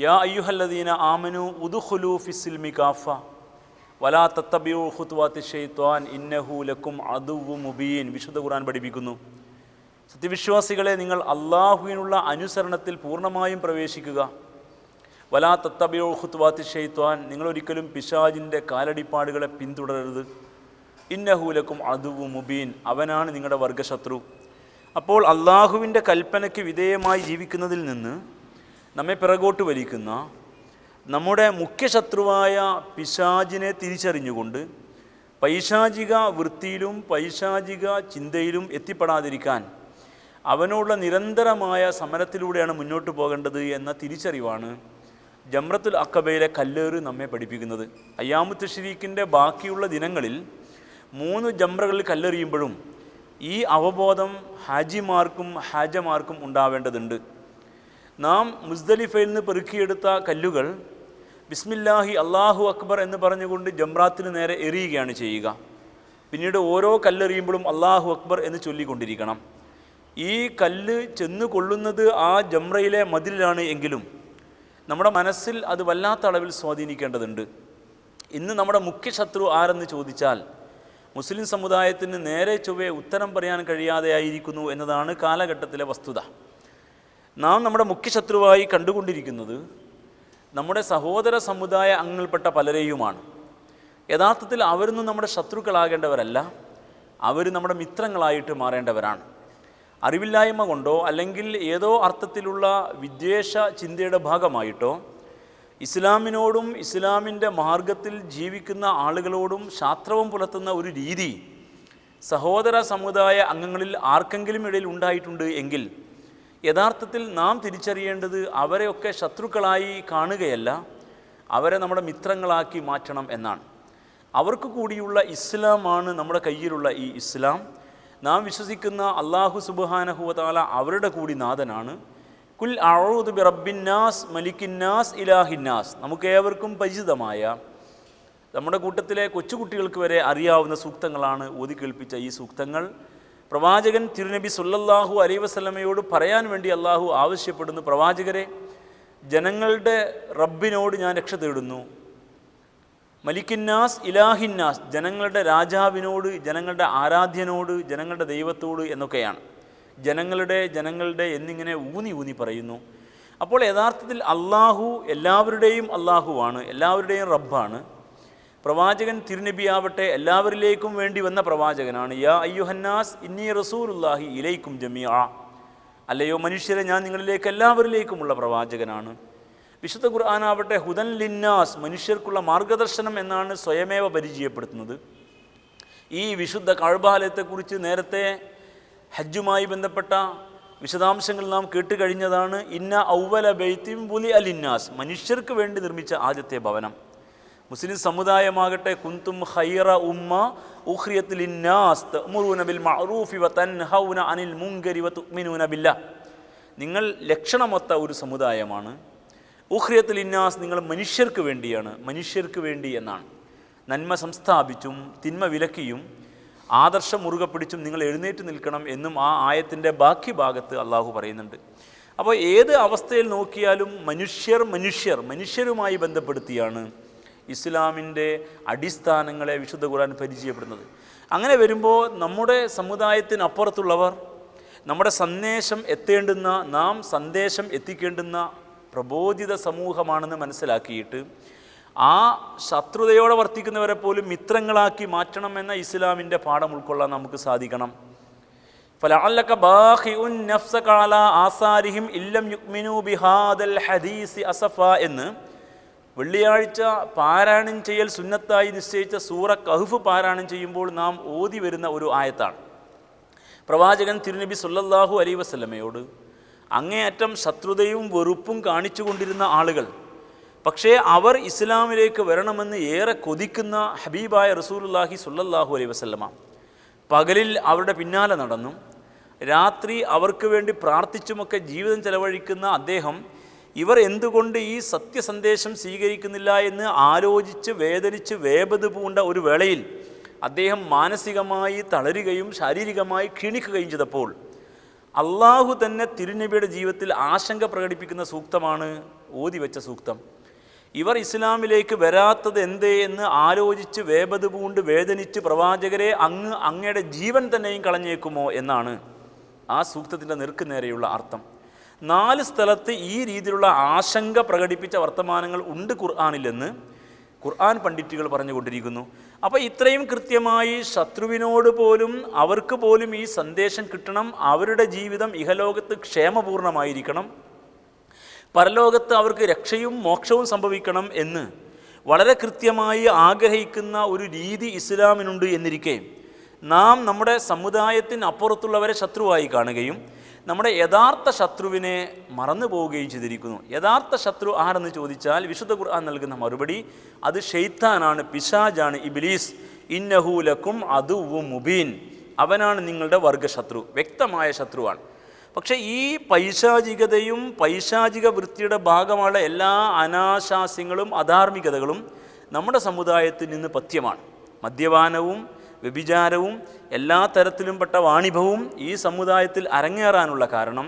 യാ അയ്യുഹല്ലദീന ആമനു ഉദ്ഖുലൂ ഫിസ്സിൽമി കാഫ വലാ തത്തബിഉ ഖുതുവാത്തി ശൈത്വാൻ ഇന്നഹു ലക്കും അദുവ്വു മുബീൻ. വിശുദ്ധ ഖുർആൻ പഠിപ്പിക്കുന്നു, സത്യവിശ്വാസികളെ, നിങ്ങൾ അള്ളാഹുവിനുള്ള അനുസരണത്തിൽ പൂർണ്ണമായും പ്രവേശിക്കുക. വലാ തത്തബിഉ ഖുതുവാത്തി ശൈത്വാൻ, നിങ്ങളൊരിക്കലും പിശാചിൻ്റെ കാലടിപ്പാടുകളെ പിന്തുടരരുത്. ഇന്നഹു ലക്കും അദുവ്വു മുബീൻ, അവനാണ് നിങ്ങളുടെ വർഗശത്രു. അപ്പോൾ അള്ളാഹുവിൻ്റെ കൽപ്പനയ്ക്ക് വിധേയമായി ജീവിക്കുന്നതിൽ നിന്ന് നമ്മെ പിറകോട്ട് വലിക്കുന്ന നമ്മുടെ മുഖ്യശത്രുവായ പിശാചിനെ തിരിച്ചറിഞ്ഞുകൊണ്ട് പൈശാചിക വൃത്തിയിലും പൈശാചിക ചിന്തയിലും എത്തിപ്പെടാതിരിക്കാൻ അവനോടുള്ള നിരന്തരമായ സമരത്തിലൂടെയാണ് മുന്നോട്ട് പോകേണ്ടത് എന്ന തിരിച്ചറിവാണ് ജംറത്തുൽ അഖബയിലെ കല്ലേറ് നമ്മെ പഠിപ്പിക്കുന്നത്. അയ്യാമു തശ്രീക്കിൻ്റെ ബാക്കിയുള്ള ദിനങ്ങളിൽ 3 ജംറകളിൽ കല്ലെറിയുമ്പോഴും ഈ അവബോധം ഹാജിമാർക്കും ഹാജമാർക്കും ഉണ്ടാവേണ്ടതുണ്ട്. നാം മുസ്ദലിഫയിൽ നിന്ന് പെറുക്കിയെടുത്ത കല്ലുകൾ ബിസ്മില്ലാഹി അല്ലാഹു അക്ബർ എന്ന് പറഞ്ഞുകൊണ്ട് ജംറാത്തിന് നേരെ എറിയുകയാണ് ചെയ്യുക. പിന്നീട് ഓരോ കല്ലെറിയുമ്പോഴും അല്ലാഹു അക്ബർ എന്ന് ചൊല്ലിക്കൊണ്ടിരിക്കണം. ഈ കല്ല് ചെന്ന് കൊള്ളുന്നത് ആ ജംറയിലെ മതിലിലാണ് എങ്കിലും നമ്മുടെ മനസ്സിൽ അത് വല്ലാത്ത അളവിൽ സ്വാധീനിക്കേണ്ടതുണ്ട്. ഇന്ന് നമ്മുടെ മുഖ്യ ശത്രു ആരെന്ന് ചോദിച്ചാൽ മുസ്ലിം സമുദായത്തിന് നേരെ ചൊവ്വേ ഉത്തരം പറയാൻ കഴിയാതെയായിരിക്കുന്നു എന്നതാണ് കാലഘട്ടത്തിലെ വസ്തുത. നാം നമ്മുടെ മുഖ്യശത്രുവായി കണ്ടുകൊണ്ടിരിക്കുന്നത് നമ്മുടെ സഹോദര സമുദായ അംഗങ്ങളിൽപ്പെട്ട പലരെയുമാണ്. യഥാർത്ഥത്തിൽ അവരൊന്നും നമ്മുടെ ശത്രുക്കളാകേണ്ടവരല്ല, അവർ നമ്മുടെ മിത്രങ്ങളായിട്ട് മാറേണ്ടവരാണ്. അറിവില്ലായ്മ കൊണ്ടോ അല്ലെങ്കിൽ ഏതോ അർത്ഥത്തിലുള്ള വിദ്വേഷ ചിന്തയുടെ ഭാഗമായിട്ടോ ഇസ്ലാമിനോടും ഇസ്ലാമിൻ്റെ മാർഗത്തിൽ ജീവിക്കുന്ന ആളുകളോടും ശാസ്ത്രവും പുലർത്തുന്ന ഒരു രീതി സഹോദര സമുദായ അംഗങ്ങളിൽ ആർക്കെങ്കിലും ഇടയിൽ ഉണ്ടായിട്ടുണ്ട് എങ്കിൽ യഥാർത്ഥത്തിൽ നാം തിരിച്ചറിയേണ്ടത് അവരെയൊക്കെ ശത്രുക്കളായി കാണുകയല്ല, അവരെ നമ്മുടെ മിത്രങ്ങളാക്കി മാറ്റണം എന്നാണ്. അവർക്ക് കൂടിയുള്ള ഇസ്ലാമാണ് നമ്മുടെ കയ്യിലുള്ള ഈ ഇസ്ലാം. നാം വിശ്വസിക്കുന്ന അല്ലാഹു സുബ്ഹാനഹു വ തആല അവരുടെ കൂടി നാഥനാണ്. കുൽ അഊദു ബി റബ്ബിന്നാസ് മലിക്കിന്നാസ് ഇലാഹിന്നാസ്, നമുക്കേവർക്കും പരിചിതമായ നമ്മുടെ കൂട്ടത്തിലെ കൊച്ചുകുട്ടികൾക്ക് വരെ അറിയാവുന്ന സൂക്തങ്ങളാണ് ഓതി കേൾപ്പിച്ച ഈ സൂക്തങ്ങൾ. പ്രവാചകൻ തിരുനബി സല്ലല്ലാഹു അലൈഹി വസല്ലമയോട് പറയാൻ വേണ്ടി അള്ളാഹു ആവശ്യപ്പെടുന്നു, പ്രവാചകരെ, ജനങ്ങളുടെ റബ്ബിനോട് ഞാൻ രക്ഷ തേടുന്നു. മലിക്കിന്നാസ് ഇലാഹിന്നാസ്, ജനങ്ങളുടെ രാജാവിനോട്, ജനങ്ങളുടെ ആരാധ്യനോട്, ജനങ്ങളുടെ ദൈവത്തോട് എന്നൊക്കെയാണ്. ജനങ്ങളുടെ എന്നിങ്ങനെ ഊന്നി പറയുന്നു. അപ്പോൾ യഥാർത്ഥത്തിൽ അള്ളാഹു എല്ലാവരുടെയും അള്ളാഹുവാണ്, എല്ലാവരുടെയും റബ്ബാണ്. പ്രവാചകൻ തിരുനബിയാവട്ടെ എല്ലാവരിലേക്കും വേണ്ടി വന്ന പ്രവാചകനാണ്. യാ അയ്യുഹന്നാസ് ഇന്നി റസൂലുള്ളാഹി ഇലൈക്കും ജമീഅ, അല്ലയോ മനുഷ്യരെ, ഞാൻ നിങ്ങളിലേക്ക് എല്ലാവരിലേക്കുമുള്ള പ്രവാചകനാണ്. വിശുദ്ധ ഖുർആനാവട്ടെ ഹുദൻ ലിന്നാസ്, മനുഷ്യർക്കുള്ള മാർഗദർശനം എന്നാണ് സ്വയമേവ പരിചയപ്പെടുത്തുന്നത്. ഈ വിശുദ്ധ കഅബാലയത്തെക്കുറിച്ച് നേരത്തെ ഹജ്ജുമായി ബന്ധപ്പെട്ട വിശദാംശങ്ങൾ നാം കേട്ടുകഴിഞ്ഞതാണ്. ഇന്ന ഔവല ബൈത്തിൻ ബുലിഅ ലിന്നാസ്, മനുഷ്യർക്ക് വേണ്ടി നിർമ്മിച്ച ആദ്യത്തെ ഭവനം. മുസ്ലിം സമുദായമാകട്ടെ കുന്തും ഖൈറ ഉമ്മ ഉഖ്രിയത് ലിന്നാസ് തഅ്മുറൂന ബിൽ മഅറൂഫി വ തൻഹൗന അനിൽ മുൻകരി വ തുഅ്മിനൂന ബില്ലാഹ്, നിങ്ങൾ ലക്ഷണമൊത്ത ഒരു സമുദായമാണ്. ഉഖ്രിയത്ത് ലിന്നാസ്, നിങ്ങൾ മനുഷ്യർക്ക് വേണ്ടിയാണ്, മനുഷ്യർക്ക് വേണ്ടി എന്നാണ്. നന്മ സംസ്ഥാപിച്ചും തിന്മ വിലക്കിയും ആദർശം മുറുകെ പിടിച്ചും നിങ്ങൾ എഴുന്നേറ്റ് നിൽക്കണം എന്നും ആ ആയത്തിൻ്റെ ബാക്കി ഭാഗത്ത് അള്ളാഹു പറയുന്നുണ്ട്. അപ്പോൾ ഏത് അവസ്ഥയിൽ നോക്കിയാലും മനുഷ്യരുമായി ബന്ധപ്പെടുത്തിയാണ് ഇസ്ലാമിൻ്റെ അടിസ്ഥാനങ്ങളെ വിശുദ്ധ ഖുർആൻ പരിചയപ്പെടുന്നത്. അങ്ങനെ വരുമ്പോൾ നമ്മുടെ സമുദായത്തിനപ്പുറത്തുള്ളവർ, നമ്മുടെ സന്ദേശം എത്തേണ്ടുന്ന, നാം സന്ദേശം എത്തിക്കേണ്ടുന്ന പ്രബോധിത സമൂഹമാണെന്ന് മനസ്സിലാക്കിയിട്ട് ആ ശത്രുതയോടെ വർത്തിക്കുന്നവരെ പോലും മിത്രങ്ങളാക്കി മാറ്റണമെന്ന ഇസ്ലാമിൻ്റെ പാഠം ഉൾക്കൊള്ളാൻ നമുക്ക് സാധിക്കണം. ഫലഅല്ലക ബാഖിഉൻ നഫ്സക അലാ ആസാരിഹിം ഇല്ലം യുഅ്മിനൂ ബിഹാദൽ ഹദീസി അസഫ എന്ന് വെള്ളിയാഴ്ച പാരായണം ചെയ്യൽ സുന്നത്തായി നിശ്ചയിച്ച സൂറ കഹ്ഫ് പാരായണം ചെയ്യുമ്പോൾ നാം ഓതി വരുന്ന ഒരു ആയത്താണ്. പ്രവാചകൻ തിരുനബി സല്ലല്ലാഹു അലൈഹി വസല്ലമയോട് അങ്ങേയറ്റം ശത്രുതയും വെറുപ്പും കാണിച്ചു കൊണ്ടിരുന്ന ആളുകൾ, പക്ഷേ അവർ ഇസ്ലാമിലേക്ക് വരണമെന്ന് ഏറെ കൊതിക്കുന്ന ഹബീബായ റസൂലുള്ളാഹി സ്വല്ലല്ലാഹു അലൈഹി വസല്ലമ പകലിൽ അവരുടെ പിന്നാലെ നടന്നും രാത്രി അവർക്ക് വേണ്ടി പ്രാർത്ഥിച്ചുമൊക്കെ ജീവിതം ചെലവഴിക്കുന്ന അദ്ദേഹം ഇവർ എന്തുകൊണ്ട് ഈ സത്യസന്ദേശം സ്വീകരിക്കുന്നില്ല എന്ന് ആലോചിച്ച് വേദനിച്ച് വേപത് പൂണ്ട ഒരു വേളയിൽ അദ്ദേഹം മാനസികമായി തളരുകയും ശാരീരികമായി ക്ഷീണിക്കുകയും ചെയ്തപ്പോൾ അള്ളാഹു തന്നെ തിരുനബിയുടെ ജീവിതത്തിൽ ആശങ്ക പ്രകടിപ്പിക്കുന്ന സൂക്തമാണ് ഓതി വെച്ച സൂക്തം. ഇവർ ഇസ്ലാമിലേക്ക് വരാത്തത് എന്തേ എന്ന് ആലോചിച്ച് വേപത് പൂണ്ട് വേദനിച്ച് പ്രവാചകരെ അങ്ങയുടെ ജീവൻ തന്നെയും കളഞ്ഞേക്കുമോ എന്നാണ് ആ സൂക്തത്തിൻ്റെ നേർക്കുനേരെയുള്ള അർത്ഥം. 4 സ്ഥലത്ത് ഈ രീതിയിലുള്ള ആശങ്ക പ്രകടിപ്പിച്ച വർത്തമാനങ്ങൾ ഉണ്ട് ഖുർആനിലെന്ന് ഖുർആൻ പണ്ഡിറ്റുകൾ പറഞ്ഞുകൊണ്ടിരിക്കുന്നു. അപ്പോൾ ഇത്രയും കൃത്യമായി ശത്രുവിനോട് പോലും അവർക്ക് പോലും ഈ സന്ദേശം കിട്ടണം, അവരുടെ ജീവിതം ഇഹലോകത്ത് ക്ഷേമപൂർണ്ണമായിരിക്കണം, പരലോകത്ത് അവർക്ക് രക്ഷയും മോക്ഷവും സംഭവിക്കണം എന്ന് വളരെ കൃത്യമായി ആഗ്രഹിക്കുന്ന ഒരു രീതി ഇസ്ലാമിനുണ്ട് എന്നിരിക്കെ നാം നമ്മുടെ സമുദായത്തിന് അപ്പുറത്തുള്ളവരെ ശത്രുവായി കാണുകയും നമ്മുടെ യഥാർത്ഥ ശത്രുവിനെ മറന്നു പോവുകയും ചെയ്തിരിക്കുന്നു. യഥാർത്ഥ ശത്രു ആരെന്ന് ചോദിച്ചാൽ വിശുദ്ധ ഖുർആൻ നൽകുന്ന മറുപടി അത് ഷെയ്ത്താനാണ്, പിശാജാണ്, ഇബ്ലീസ്. ഇന്നഹു ലക്കും അദുവ്വും മുബീൻ, അവനാണ് നിങ്ങളുടെ വർഗശത്രു, വ്യക്തമായ ശത്രുവാണ്. പക്ഷേ ഈ പൈശാചികതയും പൈശാചിക വൃത്തിയുടെ ഭാഗമുള്ള എല്ലാ അനാശാസ്യങ്ങളും അധാർമികതകളും നമ്മുടെ സമുദായത്തിൽ നിന്ന് പഥ്യമാണ്. മദ്യപാനവും വ്യഭിചാരവും എല്ലാ തരത്തിലും പെട്ട വാണിഭവും ഈ സമുദായത്തിൽ അരങ്ങേറാനുള്ള കാരണം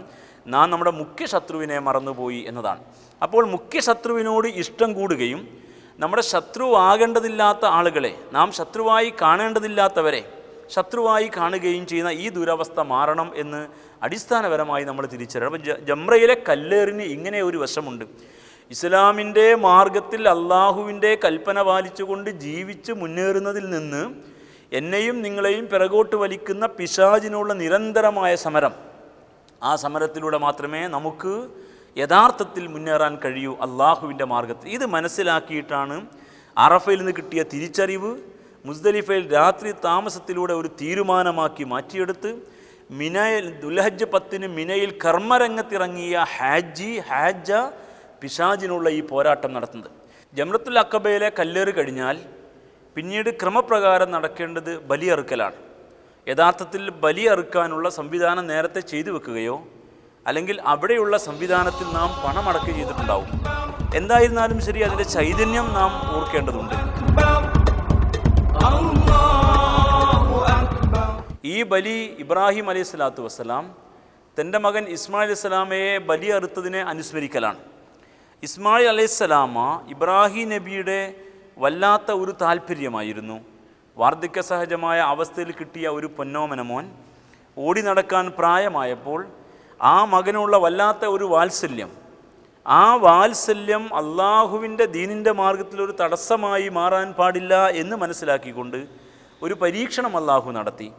നാം നമ്മുടെ മുഖ്യ ശത്രുവിനെ മറന്നുപോയി എന്നതാണ്. അപ്പോൾ മുഖ്യ ശത്രുവിനോട് ഇഷ്ടം കൂടുകയും നമ്മുടെ ശത്രുവാകേണ്ടതില്ലാത്ത ആളുകളെ, നാം ശത്രുവായി കാണേണ്ടതില്ലാത്തവരെ ശത്രുവായി കാണുകയും ചെയ്യുന്ന ഈ ദുരവസ്ഥ മാറണം എന്ന് അടിസ്ഥാനപരമായി നമ്മൾ തിരിച്ചറിയണം. അപ്പം ജംറയിലെ കല്ലേറിന് ഇങ്ങനെ ഒരു വശമുണ്ട്. ഇസ്ലാമിൻ്റെ മാർഗത്തിൽ അള്ളാഹുവിൻ്റെ കൽപ്പന പാലിച്ചുകൊണ്ട് ജീവിച്ച് മുന്നേറുന്നതിൽ നിന്ന് എന്നെയും നിങ്ങളെയും പിറകോട്ട് വലിക്കുന്ന പിശാചിനുള്ള നിരന്തരമായ സമരം, ആ സമരത്തിലൂടെ മാത്രമേ നമുക്ക് യഥാർത്ഥത്തിൽ മുന്നേറാൻ കഴിയൂ അള്ളാഹുവിൻ്റെ മാർഗത്തിൽ. ഇത് മനസ്സിലാക്കിയിട്ടാണ് അറഫയിൽ നിന്ന് കിട്ടിയ തിരിച്ചറിവ് മുസ്ദലിഫയിൽ രാത്രി താമസത്തിലൂടെ ഒരു തീരുമാനമാക്കി മാറ്റിയെടുത്ത് മിനയിൽ ദുൽഹജ്ജ് 10 മിനയിൽ കർമ്മരംഗത്തിറങ്ങിയ ഹാജ പിശാചിനുള്ള ഈ പോരാട്ടം നടത്തുന്നത്. ജംറത്തുൽ അഖബയിലെ കല്ലേറ് കഴിഞ്ഞാൽ പിന്നീട് ക്രമപ്രകാരം നടക്കേണ്ടത് ബലിയറുക്കലാണ്. യഥാർത്ഥത്തിൽ ബലിയറുക്കാനുള്ള സംവിധാനം നേരത്തെ ചെയ്തു വെക്കുകയോ അല്ലെങ്കിൽ അവിടെയുള്ള സംവിധാനത്തിൽ നാം പണമടക്കുക ചെയ്തിട്ടുണ്ടാവും. എന്തായിരുന്നാലും ശരി, അതിൻ്റെ ചൈതന്യം നാം ഓർക്കേണ്ടതുണ്ട്. ഈ ബലി ഇബ്രാഹിം അലൈഹി സ്വലാത്തു വസ്സലാം തൻ്റെ മകൻ ഇസ്മായിൽ അലൈഹി സ്വലാമയെ ബലി അറുത്തതിനെ അനുസ്മരിക്കലാണ്. ഇസ്മായിൽ അലൈഹി സ്വലാമ ഇബ്രാഹിം നബിയുടെ വല്ലാത്ത ഒരു താല്പര്യമായിരുന്നു. വാർദ്ധക്യ സഹജമായ അവസ്ഥയിൽ കിട്ടിയ ഒരു പൊന്നോമന മോൻ ഓടി നടക്കാൻ പ്രായമായപ്പോൾ ആ മകനുള്ള വല്ലാത്ത ഒരു വാത്സല്യം, ആ വാത്സല്യം അള്ളാഹുവിൻ്റെ ദീനിൻ്റെ മാർഗത്തിലൊരു തടസ്സമായി മാറാൻ പാടില്ല എന്ന് മനസ്സിലാക്കിക്കൊണ്ട് ഒരു പരീക്ഷണം അള്ളാഹു നടത്തി.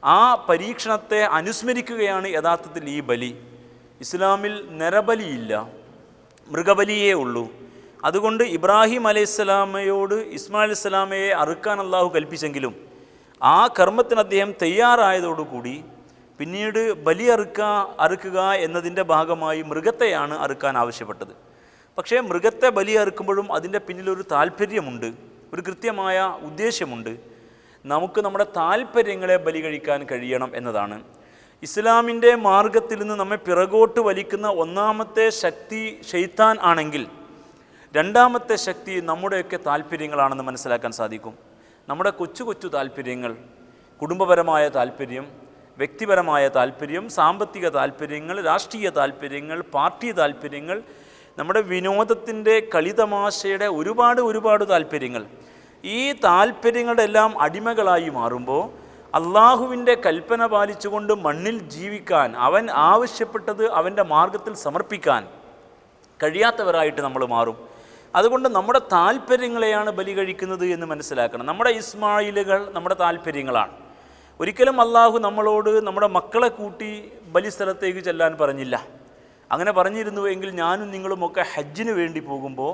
ആ പരീക്ഷണത്തെ അനുസ്മരിക്കുകയാണ് യഥാർത്ഥത്തിൽ ഈ ബലി. ഇസ്ലാമിൽ നരബലിയില്ല, മൃഗബലിയേ ഉള്ളൂ. അതുകൊണ്ട് ഇബ്രാഹിം അലൈഹിസ്സലാമയോട് ഇസ്മായിൽ അലൈഹിസ്സലാമയെ അറുക്കാൻ അള്ളാഹു കൽപ്പിച്ചെങ്കിലും ആ കർമ്മത്തിന് അദ്ദേഹം തയ്യാറായതോടുകൂടി പിന്നീട് ബലി അറുക്കുക എന്നതിൻ്റെ ഭാഗമായി മൃഗത്തെയാണ് അറുക്കാൻ ആവശ്യപ്പെട്ടത്. പക്ഷേ മൃഗത്തെ ബലി അറുക്കുമ്പോഴും അതിൻ്റെ പിന്നിലൊരു താല്പര്യമുണ്ട്, ഒരു കൃത്യമായ ഉദ്ദേശ്യമുണ്ട്. നമുക്ക് നമ്മുടെ താല്പര്യങ്ങളെ ബലി കഴിക്കാൻ കഴിയണം എന്നതാണ്. ഇസ്ലാമിൻ്റെ മാർഗത്തിൽ നിന്ന് നമ്മെ പിറകോട്ട് വലിക്കുന്ന ഒന്നാമത്തെ ശക്തി ശൈത്താൻ ആണെങ്കിൽ രണ്ടാമത്തെ ശക്തി നമ്മുടെയൊക്കെ താല്പര്യങ്ങളാണെന്ന് മനസ്സിലാക്കാൻ സാധിക്കും. നമ്മുടെ കൊച്ചു കൊച്ചു താല്പര്യങ്ങൾ, കുടുംബപരമായ താല്പര്യം, വ്യക്തിപരമായ താല്പര്യം, സാമ്പത്തിക താല്പര്യങ്ങൾ, രാഷ്ട്രീയ താല്പര്യങ്ങൾ, പാർട്ടി താല്പര്യങ്ങൾ, നമ്മുടെ വിനോദത്തിൻ്റെ കളിതമാശയുടെ ഒരുപാട് താല്പര്യങ്ങൾ, ഈ താല്പര്യങ്ങളുടെ എല്ലാം അടിമകളായി മാറുമ്പോൾ അള്ളാഹുവിൻ്റെ കൽപ്പന പാലിച്ചുകൊണ്ട് മണ്ണിൽ ജീവിക്കാൻ, അവൻ ആവശ്യപ്പെട്ടത് അവൻ്റെ മാർഗത്തിൽ സമർപ്പിക്കാൻ കഴിയാത്തവരായിട്ട് നമ്മൾ മാറും. അതുകൊണ്ട് നമ്മുടെ താല്പര്യങ്ങളെയാണ് ബലി കഴിക്കുന്നത് എന്ന് മനസ്സിലാക്കണം. നമ്മുടെ ഇസ്മായിലുകൾ നമ്മുടെ താല്പര്യങ്ങളാണ്. ഒരിക്കലും അള്ളാഹു നമ്മളോട് നമ്മുടെ മക്കളെ കൂട്ടി ബലി സ്ഥലത്തേക്ക് ചെല്ലാൻ പറഞ്ഞില്ല. അങ്ങനെ പറഞ്ഞിരുന്നുവെങ്കിൽ ഞാനും നിങ്ങളുമൊക്കെ ഹജ്ജിന് വേണ്ടി പോകുമ്പോൾ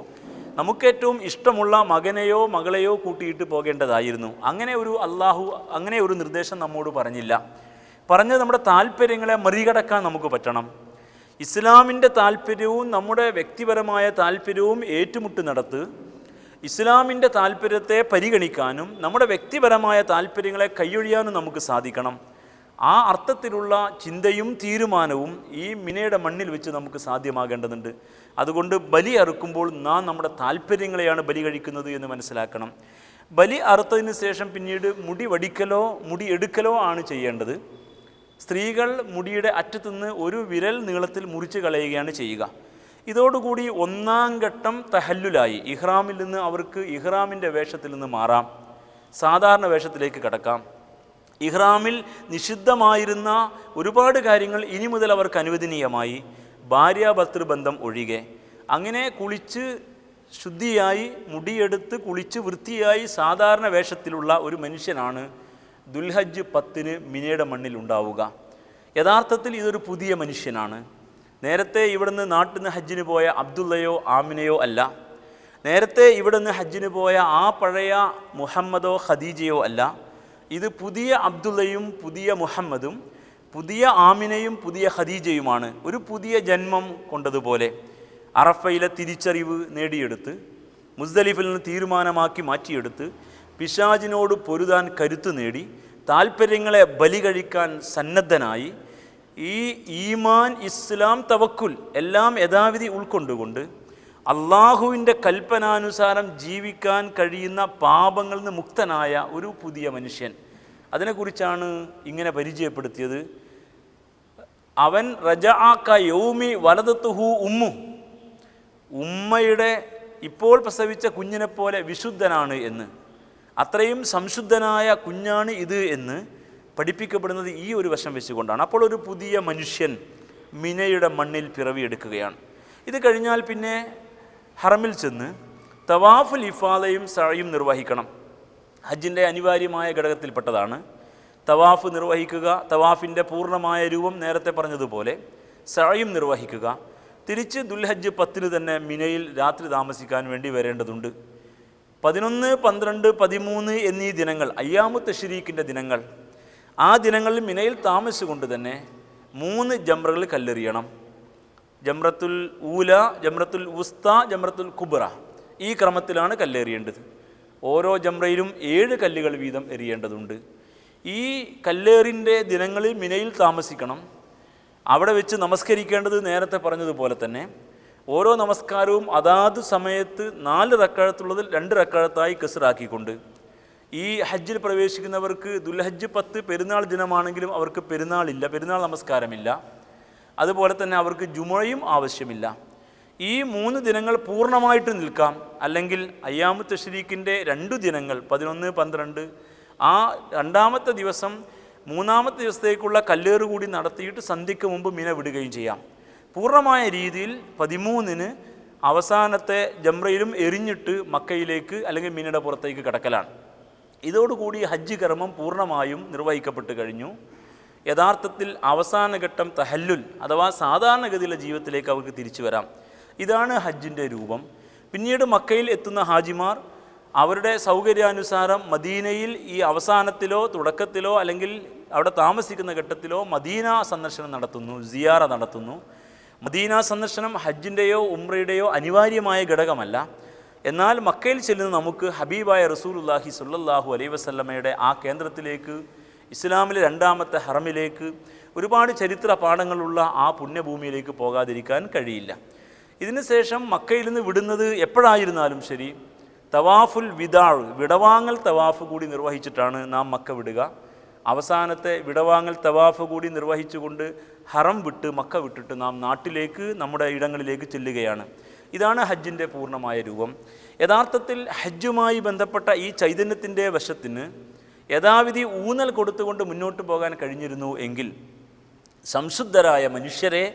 നമുക്കേറ്റവും ഇഷ്ടമുള്ള മകനെയോ മകളെയോ കൂട്ടിയിട്ട് പോകേണ്ടതായിരുന്നു. അങ്ങനെ ഒരു നിർദ്ദേശം നമ്മോട് പറഞ്ഞില്ല. പറഞ്ഞത് നമ്മുടെ താല്പര്യങ്ങളെ മറികടക്കാൻ നമുക്ക് പറ്റണം. ഇസ്ലാമിൻ്റെ താല്പര്യവും നമ്മുടെ വ്യക്തിപരമായ താല്പര്യവും ഏറ്റുമുട്ടുന്നിടത്ത് ഇസ്ലാമിൻ്റെ താല്പര്യത്തെ പരിഗണിക്കാനും നമ്മുടെ വ്യക്തിപരമായ താല്പര്യങ്ങളെ കൈയൊഴിയാനും നമുക്ക് സാധിക്കണം. ആ അർത്ഥത്തിലുള്ള ചിന്തയും തീരുമാനവും ഈ മിനയുടെ മണ്ണിൽ വെച്ച് നമുക്ക് സാധ്യമാകേണ്ടതുണ്ട്. അതുകൊണ്ട് ബലി അറുക്കുമ്പോൾ നാം നമ്മുടെ താല്പര്യങ്ങളെയാണ് ബലി കഴിക്കുന്നത് എന്ന് മനസ്സിലാക്കണം. ബലി അറുത്തതിന് ശേഷം പിന്നീട് മുടി വടിക്കലോ മുടി എടുക്കലോ ആണ് ചെയ്യേണ്ടത്. സ്ത്രീകൾ മുടിയുടെ അറ്റത്തുനിന്ന് ഒരു വിരൽ നീളത്തിൽ മുറിച്ച് കളയുകയാണ് ചെയ്യുക. ഇതോടുകൂടി ഒന്നാം ഘട്ടം തഹല്ലുലായി. ഇഹ്റാമിൽ നിന്ന് അവർക്ക് ഇഹ്റാമിൻ്റെ വേഷത്തിൽ നിന്ന് മാറാം, സാധാരണ വേഷത്തിലേക്ക് കടക്കാം. ഇഹ്റാമിൽ നിഷിദ്ധമായിരുന്ന ഒരുപാട് കാര്യങ്ങൾ ഇനി മുതൽ അവർക്ക് അനുവദനീയമായി, ഭാര്യാഭർത്തൃ ബന്ധം ഒഴികെ. അങ്ങനെ കുളിച്ച് ശുദ്ധിയായി മുടിയെടുത്ത് കുളിച്ച് വൃത്തിയായി സാധാരണ വേഷത്തിലുള്ള ഒരു മനുഷ്യനാണ് ദുൽഹജ്ജ് 10 മിനയുടെ മണ്ണിൽ ഉണ്ടാവുക. യഥാർത്ഥത്തിൽ ഇതൊരു പുതിയ മനുഷ്യനാണ്. നേരത്തെ ഇവിടുന്ന് നാട്ടിൽ നിന്ന് ഹജ്ജിന് പോയ അബ്ദുള്ളയോ ആമിനയോ അല്ല. നേരത്തെ ഇവിടുന്ന് ഹജ്ജിന് പോയ ആ പഴയ മുഹമ്മദോ ഖദീജയോ അല്ല. ഇത് പുതിയ അബ്ദുള്ളയും പുതിയ മുഹമ്മദും പുതിയ ആമിനയും പുതിയ ഖദീജയുമാണ്. ഒരു പുതിയ ജന്മം കൊണ്ടതുപോലെ അറഫയിലെ തിരിച്ചറിവ് നേടിയെടുത്ത്, മുസ്ദലിഫിൽ നിന്ന് തീരുമാനമാക്കി മാറ്റിയെടുത്ത്, പിശാചിനോട് പൊരുതാൻ കരുത്ത് നേടി, താൽപ്പര്യങ്ങളെ ബലി കഴിക്കാൻ സന്നദ്ധനായി, ഈ ഈമാൻ, ഇസ്ലാം, തവക്കുൽ എല്ലാം യഥാവിധി ഉൾക്കൊണ്ടുകൊണ്ട് അള്ളാഹുവിൻ്റെ കൽപ്പനാനുസാരം ജീവിക്കാൻ കഴിയുന്ന പാപങ്ങളിൽ നിന്ന് മുക്തനായ ഒരു പുതിയ മനുഷ്യൻ. അതിനെക്കുറിച്ചാണ് ഇങ്ങനെ പരിചയപ്പെടുത്തിയത്. അവൻ റജഅക യൗമി വലദത്തുഹു ഉമ്മു, ഉമ്മയുടെ ഇപ്പോൾ പ്രസവിച്ച കുഞ്ഞിനെപ്പോലെ വിശുദ്ധനാണ് എന്ന്, അത്രയും സംശുദ്ധനായ കുഞ്ഞാണ് ഇത് എന്ന് പഠിപ്പിക്കപ്പെടുന്നത് ഈ ഒരു വശം വെച്ചുകൊണ്ടാണ്. അപ്പോൾ ഒരു പുതിയ മനുഷ്യൻ മിനയുടെ മണ്ണിൽ പിറവിയെടുക്കുകയാണ്. ഇത് കഴിഞ്ഞാൽ പിന്നെ ഹറമിൽ ചെന്ന് തവാഫുൽ ഇഫാദയും സഅയും നിർവഹിക്കണം. ഹജ്ജിൻ്റെ അനിവാര്യമായ ഘടകത്തിൽപ്പെട്ടതാണ് തവാഫ് നിർവഹിക്കുക. തവാഫിൻ്റെ പൂർണ്ണമായ രൂപം നേരത്തെ പറഞ്ഞതുപോലെ സഅയും നിർവഹിക്കുക. തിരിച്ച് ദുൽഹജ്ജ് 10 തന്നെ മിനയിൽ രാത്രി താമസിക്കാൻ വേണ്ടി വരേണ്ടതുണ്ട്. 11, 12, 13 എന്നീ ദിനങ്ങൾ അയ്യാമു തശ്രീക്കിൻ്റെ ദിനങ്ങൾ. ആ ദിനങ്ങളിൽ മിനയിൽ താമസിച്ചുകൊണ്ട് തന്നെ 3 ജംറകൾ കല്ലെറിയണം. ജംറത്തുൽ ഊല, ജംറത്തുൽ ഉസ്ത, ജംറത്തുൽ കുബ്ര. ഈ ക്രമത്തിലാണ് കല്ലേറിയേണ്ടത്. ഓരോ ജംറയിലും 7 കല്ലുകൾ വീതം എറിയേണ്ടതുണ്ട്. ഈ കല്ലേറിൻ്റെ ദിനങ്ങളിൽ മിനയിൽ താമസിക്കണം. അവിടെ വെച്ച് നമസ്കരിക്കേണ്ടത് നേരത്തെ പറഞ്ഞതുപോലെ തന്നെ ഓരോ നമസ്കാരവും അതാത് സമയത്ത് 4 റക്അത്തുള്ളതിൽ 2 റക്അത്തായി കസ്റാക്കിക്കൊണ്ട്. ഈ ഹജ്ജിൽ പ്രവേശിക്കുന്നവർക്ക് ദുൽഹജ്ജ് 10 പെരുന്നാൾ ദിനമാണെങ്കിലും അവർക്ക് പെരുന്നാളില്ല, പെരുന്നാൾ നമസ്കാരമില്ല. അതുപോലെ തന്നെ അവർക്ക് ജുമുഅയും ആവശ്യമില്ല. ഈ 3 ദിനങ്ങൾ പൂർണ്ണമായിട്ട് നിൽക്കാം. അല്ലെങ്കിൽ അയ്യാമു തശ്രീക്കിൻ്റെ 2 ദിനങ്ങൾ 11, 12, ആ രണ്ടാമത്തെ ദിവസം 3-ാമത്തെ ദിവസത്തേക്കുള്ള കല്ലേറ് കൂടി നടത്തിയിട്ട് സന്ധ്യയ്ക്ക് മുമ്പ് മിന വിടുകയും ചെയ്യാം. പൂർണ്ണമായ രീതിയിൽ 13-ന് അവസാനത്തെ ജംറയിലും എറിഞ്ഞിട്ട് മക്കയിലേക്ക് അല്ലെങ്കിൽ മിനയുടെ പുറത്തേക്ക് കടക്കലാണ്. ഇതോടുകൂടി ഹജ്ജ് കർമ്മം പൂർണ്ണമായും നിർവഹിക്കപ്പെട്ട് കഴിഞ്ഞു. യഥാർത്ഥത്തിൽ അവസാന ഘട്ടം തഹല്ലുൽ അഥവാ സാധാരണഗതിയിലെ ജീവിതത്തിലേക്ക് അവർക്ക് തിരിച്ചു വരാം. ഇതാണ് ഹജ്ജിൻ്റെ രൂപം. പിന്നീട് മക്കയിൽ എത്തുന്ന ഹാജിമാർ അവരുടെ സൗകര്യാനുസാരം മദീനയിൽ ഈ അവസാനത്തിലോ തുടക്കത്തിലോ അല്ലെങ്കിൽ അവിടെ താമസിക്കുന്ന ഘട്ടത്തിലോ മദീന സന്ദർശനം നടത്തുന്നു, സിയാറ നടത്തുന്നു. മദീന സന്ദർശനം ഹജ്ജിൻ്റെയോ ഉംറയുടെയോ അനിവാര്യമായ ഘടകമല്ല. എന്നാൽ മക്കയിൽ ചെല്ലുന്ന നമുക്ക് ഹബീബായ റസൂലുള്ളാഹി സ്വല്ലല്ലാഹു അലൈഹി വസല്ലമയുടെ ആ കേന്ദ്രത്തിലേക്ക്, ഇസ്ലാമിലെ 2ാമത്തെ ഹറമിലേക്ക്, ഒരുപാട് ചരിത്ര പാഠങ്ങളുള്ള ആ പുണ്യഭൂമിയിലേക്ക് പോകാതിരിക്കാൻ കഴിയില്ല. ഇതിന് ശേഷം മക്കയിൽ നിന്ന് വിടുന്നത് എപ്പോഴായിരുന്നാലും ശരി, തവാഫുൽ വിദാഴ്, വിടവാങ്ങൽ തവാഫ് കൂടി നിർവഹിച്ചിട്ടാണ് നാം മക്ക വിടുക. അവസാനത്തെ വിടവാങ്ങൽ തവാഫ് കൂടി നിർവഹിച്ചുകൊണ്ട് ഹറം വിട്ട് മക്ക വിട്ടിട്ട് നാം നാട്ടിലേക്ക്, നമ്മുടെ ഇടങ്ങളിലേക്ക് ചെല്ലുകയാണ്. ഇതാണ് ഹജ്ജിൻ്റെ പൂർണ്ണമായ രൂപം. യഥാർത്ഥത്തിൽ ഹജ്ജുമായി ബന്ധപ്പെട്ട ഈ ചൈതന്യത്തിൻ്റെ വശത്തിന് യഥാവിധി ഊന്നൽ കൊടുത്തുകൊണ്ട് മുന്നോട്ട് പോകാൻ കഴിഞ്ഞിരുന്നു എങ്കിൽ സംശുദ്ധരായ മനുഷ്യരെ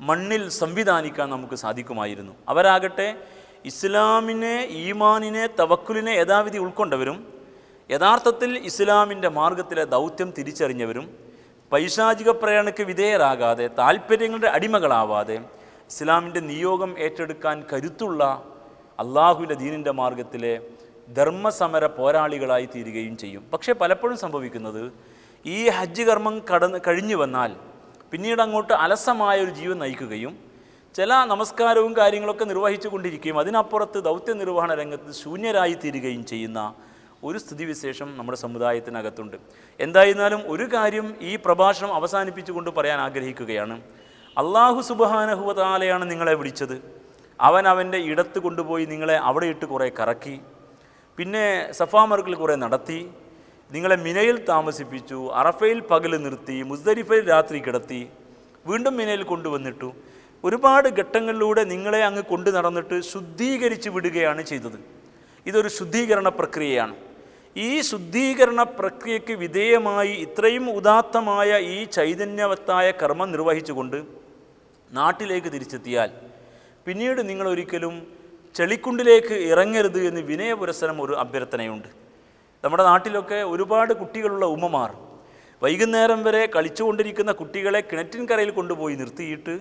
മണ്ണിൽ സംവിധാനിക്കാൻ നമുക്ക് സാധിക്കുമായിരുന്നു. അവരാകട്ടെ ഇസ്ലാമിനെ, ഈമാനിനെ, തവക്കുലിനെ യഥാവിധി ഉൾക്കൊണ്ടവരും യഥാർത്ഥത്തിൽ ഇസ്ലാമിൻ്റെ മാർഗത്തിലെ ദൗത്യം തിരിച്ചറിഞ്ഞവരും പൈശാചിക പ്രേരണയ്ക്ക് വിധേയരാകാതെ, താല്പര്യങ്ങളുടെ അടിമകളാവാതെ ഇസ്ലാമിൻ്റെ നിയോഗം ഏറ്റെടുക്കാൻ കരുത്തുള്ള അള്ളാഹുവിൻ്റെ ദീനിൻ്റെ മാർഗത്തിലെ ധർമ്മസമര പോരാളികളായി തീരുകയും ചെയ്യും. പക്ഷേ പലപ്പോഴും സംഭവിക്കുന്നത് ഈ ഹജ്ജ് കർമ്മം കഴിഞ്ഞു വന്നാൽ പിന്നീട് അങ്ങോട്ട് അലസമായ ഒരു ജീവൻ നയിക്കുകയും ചില നമസ്കാരവും കാര്യങ്ങളൊക്കെ നിർവഹിച്ചു കൊണ്ടിരിക്കുകയും അതിനപ്പുറത്ത് ദൗത്യ നിർവഹണ രംഗത്ത് ശൂന്യരായി തീരുകയും ചെയ്യുന്ന ഒരു സ്ഥിതിവിശേഷം നമ്മുടെ സമുദായത്തിനകത്തുണ്ട്. എന്തായിരുന്നാലും ഒരു കാര്യം ഈ പ്രഭാഷണം അവസാനിപ്പിച്ചുകൊണ്ട് പറയാൻ ആഗ്രഹിക്കുകയാണ്. അള്ളാഹു സുബ്ഹാനഹു വ തആലയാണ് നിങ്ങളെ വിളിച്ചത്. അവൻ അവൻ്റെ ഇടത്ത് കൊണ്ടുപോയി നിങ്ങളെ അവിടെ ഇട്ട് കുറേ കറക്കി, പിന്നെ സഫാ മർക്കിൽ കുറേ നടത്തി, നിങ്ങളെ മിനയിൽ താമസിപ്പിച്ചു, അറഫയിൽ പകൽ നിർത്തി, മുസ്ദലിഫയിൽ രാത്രി കിടത്തി, വീണ്ടും മിനയിൽ കൊണ്ടുവന്നിട്ടു. ഒരുപാട് ഘട്ടങ്ങളിലൂടെ നിങ്ങളെ അങ്ങ് കൊണ്ടു നടന്നിട്ട് ശുദ്ധീകരിച്ച് വിടുകയാണ് ചെയ്തത്. ഇതൊരു ശുദ്ധീകരണ പ്രക്രിയയാണ്. ഈ ശുദ്ധീകരണ പ്രക്രിയയ്ക്ക് വിധേയമായി ഇത്രയും ഉദാത്തമായ ഈ ചൈതന്യവത്തായ കർമ്മം നിർവഹിച്ചുകൊണ്ട് നാട്ടിലേക്ക് തിരിച്ചെത്തിയാൽ പിന്നീട് നിങ്ങളൊരിക്കലും ചെളിക്കുണ്ടിലേക്ക് ഇറങ്ങരുത് എന്ന് വിനയപുരസ്സരം ഒരു അഭ്യർത്ഥനയുണ്ട്. നമ്മുടെ നാട്ടിലൊക്കെ ഒരുപാട് കുട്ടികളുള്ള ഉമ്മമാർ വൈകുന്നേരം വരെ കളിച്ചുകൊണ്ടിരിക്കുന്ന കുട്ടികളെ കിണറ്റിൻകരയിൽ കൊണ്ടുപോയി നിർത്തിയിട്ട്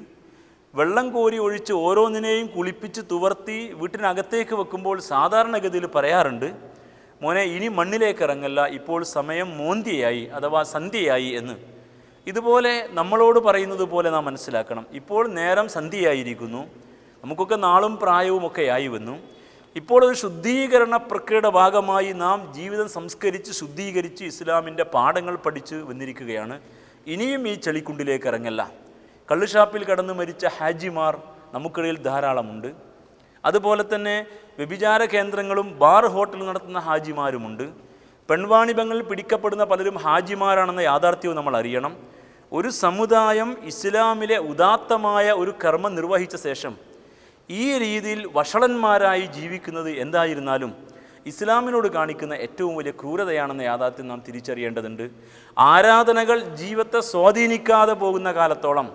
വെള്ളം കോരി ഒഴിച്ച് ഓരോന്നിനെയും കുളിപ്പിച്ച് തുവർത്തി വീട്ടിനകത്തേക്ക് വെക്കുമ്പോൾ സാധാരണഗതിയിൽ പറയാറുണ്ട്, മോനെ ഇനി മണ്ണിലേക്ക് ഇറങ്ങല്ല, ഇപ്പോൾ സമയം മോന്തിയായി അഥവാ സന്ധ്യയായി എന്ന്. ഇതുപോലെ നമ്മളോട് പറയുന്നത് പോലെ നാം മനസ്സിലാക്കണം, ഇപ്പോൾ നേരം സന്ധ്യയായിരിക്കുന്നു, നമുക്കൊക്കെ നാളും പ്രായവും ഒക്കെ ആയി വന്നു. ഇപ്പോൾ ഒരു ശുദ്ധീകരണ പ്രക്രിയയുടെ ഭാഗമായി നാം ജീവിതം സംസ്കരിച്ച് ശുദ്ധീകരിച്ച് ഇസ്ലാമിൻ്റെ പാഠങ്ങൾ പഠിച്ച് വന്നിരിക്കുകയാണ്. ഇനിയും ഈ ചെളിക്കുണ്ടിലേക്ക് ഇറങ്ങല്ല. കള്ളുഷാപ്പിൽ കടന്ന് മരിച്ച ഹാജിമാർ നമുക്കിടയിൽ ധാരാളമുണ്ട്. അതുപോലെ തന്നെ വ്യഭിചാര കേന്ദ്രങ്ങളും ബാർ ഹോട്ടൽ നടത്തുന്ന ഹാജിമാരുമുണ്ട്. പെൺവാണിഭങ്ങളിൽ പിടിക്കപ്പെടുന്ന പലരും ഹാജിമാരാണെന്ന യാഥാർത്ഥ്യവും നമ്മൾ അറിയണം. ഒരു സമുദായം ഇസ്ലാമിലെ ഉദാത്തമായ ഒരു കർമ്മം നിർവഹിച്ച ശേഷം ഈ രീതിയിൽ വഷളന്മാരായി ജീവിക്കുന്നത് എന്തായിരുന്നാലും ഇസ്ലാമിനോട് കാണിക്കുന്ന ഏറ്റവും വലിയ ക്രൂരതയാണെന്ന യാഥാർത്ഥ്യം നാം തിരിച്ചറിയേണ്ടതുണ്ട്. ആരാധനകൾ ജീവിതത്തെ സ്വാധീനിക്കാതെ പോകുന്ന കാലത്തോളം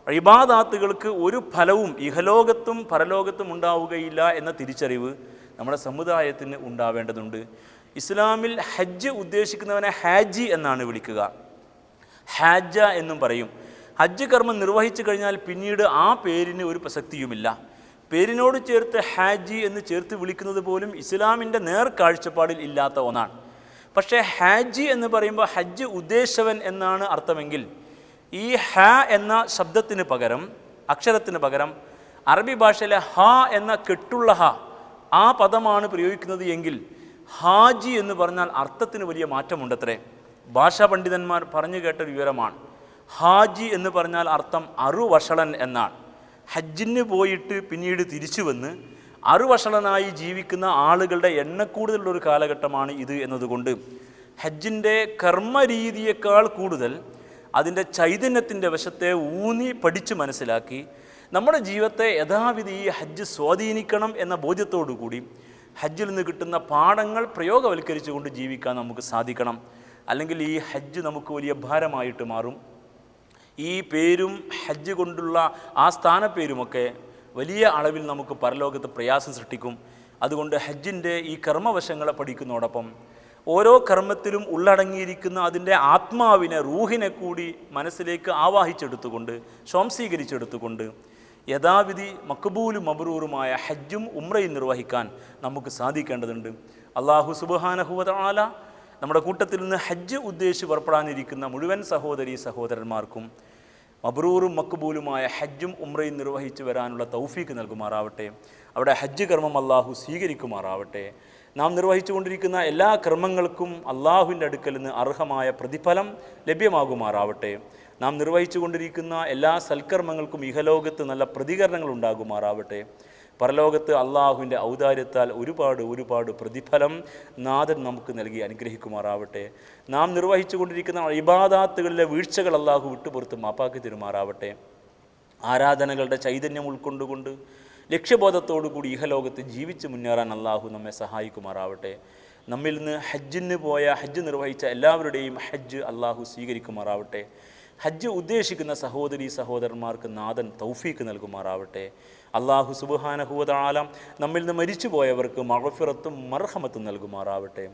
ഇബാദാത്തുകൾക്ക് ഒരു ഫലവും ഇഹലോകത്തും പരലോകത്തും ഉണ്ടാവുകയില്ല എന്ന തിരിച്ചറിവ് നമ്മുടെ സമുദായത്തിന് ഉണ്ടാവേണ്ടതുണ്ട്. ഇസ്ലാമിൽ ഹജ്ജ് ഉദ്ദേശിക്കുന്നവനെ ഹാജി എന്നാണ് വിളിക്കുക, ഹാജ എന്നും പറയും. ഹജ്ജ് കർമ്മം നിർവഹിച്ചു കഴിഞ്ഞാൽ പിന്നീട് ആ പേരിന് ഒരു പ്രസക്തിയുമില്ല. പേരിനോട് ചേർത്ത് ഹാജി എന്ന് ചേർത്ത് വിളിക്കുന്നത് പോലും ഇസ്ലാമിൻ്റെ നേർക്കാഴ്ചപ്പാടിൽ ഇല്ലാത്ത ഒന്നാണ്. പക്ഷേ ഹാജി എന്ന് പറയുമ്പോൾ ഹജ്ജ് ഉദ്ദേശവൻ എന്നാണ് അർത്ഥമെങ്കിൽ ഈ ഹ എന്ന ശബ്ദത്തിന് പകരം, അക്ഷരത്തിന് പകരം അറബി ഭാഷയിലെ ഹ എന്ന കെട്ടുള്ള ഹ, ആ പദമാണ് പ്രയോഗിക്കുന്നത് എങ്കിൽ ഹാജി എന്ന് പറഞ്ഞാൽ അർത്ഥത്തിന് വലിയ മാറ്റമുണ്ടത്രേ. ഭാഷാ പണ്ഡിതന്മാർ പറഞ്ഞു കേട്ട വിവരമാണ്. ഹാജി എന്ന് പറഞ്ഞാൽ അർത്ഥം അറുവഷളൻ എന്നാണ്. ഹജ്ജിന് പോയിട്ട് പിന്നീട് തിരിച്ചു വന്ന് അറുവഷളനായി ജീവിക്കുന്ന ആളുകളുടെ എണ്ണക്കൂടുതലുള്ളൊരു കാലഘട്ടമാണ് ഇത് എന്നതുകൊണ്ട് ഹജ്ജിൻ്റെ കർമ്മരീതിയേക്കാൾ കൂടുതൽ അതിൻ്റെ ചൈതന്യത്തിൻ്റെ വശത്തെ ഊന്നി പഠിച്ച് മനസ്സിലാക്കി നമ്മുടെ ജീവിതത്തെ യഥാവിധി ഈ ഹജ്ജ് സ്വാധീനിക്കണം എന്ന ബോധ്യത്തോടു കൂടി ഹജ്ജിൽ നിന്ന് കിട്ടുന്ന പാഠങ്ങൾ പ്രയോഗവൽക്കരിച്ചുകൊണ്ട് ജീവിക്കാൻ നമുക്ക് സാധിക്കണം. അല്ലെങ്കിൽ ഈ ഹജ്ജ് നമുക്ക് വലിയ ഭാരമായിട്ട് മാറും. ഈ പേരും ഹജ്ജ് കൊണ്ടുള്ള ആ സ്ഥാനപ്പേരുമൊക്കെ വലിയ അളവിൽ നമുക്ക് പരലോകത്ത് പ്രയാസം സൃഷ്ടിക്കും. അതുകൊണ്ട് ഹജ്ജിൻ്റെ ഈ കർമ്മവശങ്ങളെ പഠിക്കുന്നതോടൊപ്പം ഓരോ കർമ്മത്തിലും ഉള്ളടങ്ങിയിരിക്കുന്ന അതിൻ്റെ ആത്മാവിനെ, റൂഹിനെ കൂടി മനസ്സിലേക്ക് ആവാഹിച്ചെടുത്തുകൊണ്ട് സ്വാംശീകരിച്ചെടുത്തുകൊണ്ട് യഥാവിധി മക്ബൂലും മബ്രൂറുമായ ഹജ്ജും ഉംറയും നിർവഹിക്കാൻ നമുക്ക് സാധിക്കേണ്ടതുണ്ട്. അല്ലാഹു സുബ്ഹാനഹു വ തആല നമ്മുടെ കൂട്ടത്തിൽ നിന്ന് ഹജ്ജ് ഉദ്ദേശിച്ച് പുറപ്പെടാനിരിക്കുന്ന മുഴുവൻ സഹോദരീ സഹോദരന്മാർക്കും മബ്രൂറും മക്ബൂലുമായ ഹജ്ജും ഉംറയും നിർവഹിച്ച് വരാനുള്ള തൗഫീക്ക് നൽകുമാറാവട്ടെ. അവിടെ ഹജ്ജ് കർമ്മം അല്ലാഹു സ്വീകരിക്കുമാറാവട്ടെ. നാം നിർവഹിച്ചുകൊണ്ടിരിക്കുന്ന എല്ലാ കർമ്മങ്ങൾക്കും അള്ളാഹുവിൻ്റെ അടുക്കൽ നിന്ന് അർഹമായ പ്രതിഫലം ലഭ്യമാകുമാറാവട്ടെ. നാം നിർവഹിച്ചുകൊണ്ടിരിക്കുന്ന എല്ലാ സൽക്കർമ്മങ്ങൾക്കും ഇഹലോകത്ത് നല്ല പ്രതികരണങ്ങൾ ഉണ്ടാകുമാറാവട്ടെ. പരലോകത്ത് അള്ളാഹുവിൻ്റെ ഔദാര്യത്താൽ ഒരുപാട് പ്രതിഫലം നാഥൻ നമുക്ക് നൽകി അനുഗ്രഹിക്കുമാറാവട്ടെ. നാം നിർവഹിച്ചുകൊണ്ടിരിക്കുന്ന ഇബാദാത്തുകളിലെ വീഴ്ചകൾ അള്ളാഹു വിട്ടുപുറത്ത് മാപ്പാക്കി തരുമാറാവട്ടെ. ആരാധനകളുടെ ചൈതന്യം ഉൾക്കൊണ്ടുകൊണ്ട് ലക്ഷ്യബോധത്തോടു കൂടി ഇഹലോകത്ത് ജീവിച്ച് മുന്നേറാൻ അള്ളാഹു നമ്മെ സഹായിക്കുമാറാവട്ടെ. നമ്മിൽ നിന്ന് ഹജ്ജ് നിർവഹിച്ച എല്ലാവരുടെയും ഹജ്ജ് അള്ളാഹു സ്വീകരിക്കുമാറാവട്ടെ. ഹജ്ജ് ഉദ്ദേശിക്കുന്ന സഹോദരീ സഹോദരന്മാർക്ക് നാഥൻ തൗഫീക്ക് നൽകുമാറാവട്ടെ. അള്ളാഹു സുബ്ഹാനഹു വ തആല നമ്മിൽ നിന്ന് മരിച്ചുപോയവർക്ക് മഗ്ഫിറത്തും മർഹമത്തും നൽകുമാറാവട്ടെ.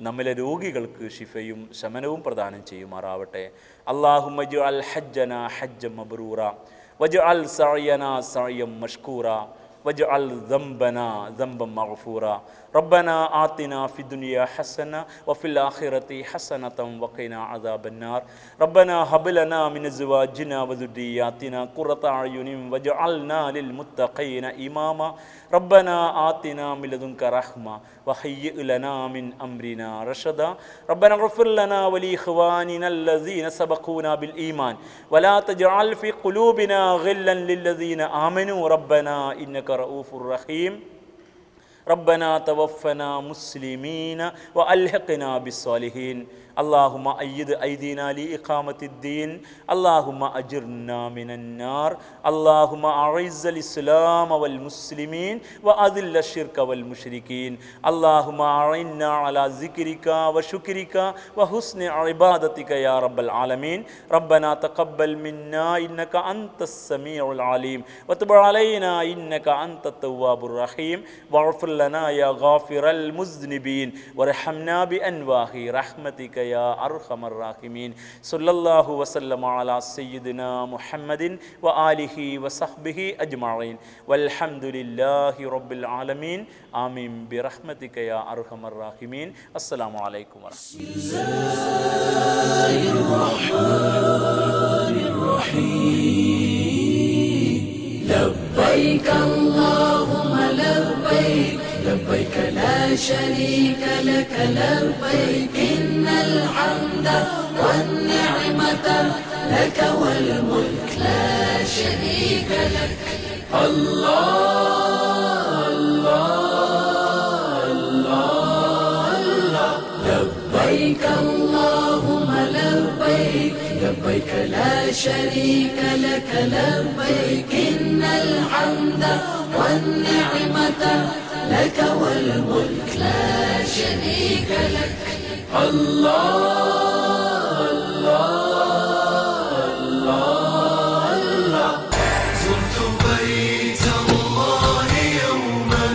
നമ്മിലെ രോഗികൾക്ക് ശിഫയും ശമനവും പ്രദാനം ചെയ്യുമാറാവട്ടെ. അല്ലാഹുമ്മ ഇജ്അൽ ഹജ്ജനാ ഹജ്ജൻ മബ്റൂറ വജ്അൽ സഅയനാ സഅയൻ മഷ്കൂറ വജ്അൽ ദംബനാ ദംബൻ മഗ്ഫൂറ. റബ്ബനാ ആതിനാ ഫിദ്ദുനിയ ഹസന വഫിൽ ആഖിറതി ഹസനതൻ വഖിനാ അദാബന്നാർ. റബ്ബനാ ഹബ് ലനാ മിൻ അസ്വാജിനാ വദുരിയാതിനാ ഖുറത അയുനിൻ വജ്അൽനാ ലിൽ മുത്തഖീന ഇമാമ. റബ്ബനാ ആതിനാ മിൻ ലദുൻക റഹ്മ വഹയ്യി ലനാ മിൻ അംരിനാ റഷദ. റബ്ബനാഗ്ഫിർ ലനാ വലി ഇഖ്വാനിനാ അല്ലദീന സബഖൂനാ ബിൽ ഈമാൻ വലാ തജ്അൽ ഫീ ഖുലൂബിനാ ഗില്ലൻ ലില്ലദീന ആമനൂ റബ്ബനാ ഇന്നക റഊഫുർ റഹീം. ربنا توفنا مسلمين وألحقنا بالصالحين. اللهم أيد أيدينا لإقامة الدين اللهم أجرنا من النار اللهم أعز الإسلام والمسلمين وأذل الشرك والمشركين اللهم أعنا على ذكرك وشكرك وحسن عبادتك يا رب العالمين ربنا تقبل منا إنك أنت السميع العليم وتب علينا إنك أنت التواب الرحيم واغفر لنا يا غافر المذنبين وارحمنا بأنواع رحمتك يا أرحم الراحمين صلى الله وسلم على سيدنا محمد وآله وصحبه أجمعين والحمد لله رب العالمين آمين برحمتك يا أرحم الراحمين السلام عليكم ورحمة الله الرحمن الرحيم لبيك اللهم لبيك لبيك لا شريك لك لبيك إن الحمد والنعمة لك والملك لا شريك لك الله الله الله الله لبيك اللهم لبيك لبيك لا شريك لك لبيك إن الحمد والنعمة لك والملك لا شريك لك الله الله الله الله زرت بيت الله يوما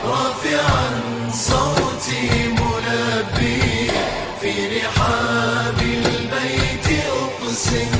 رافعا صوتي ملبي في رحاب البيت أقسم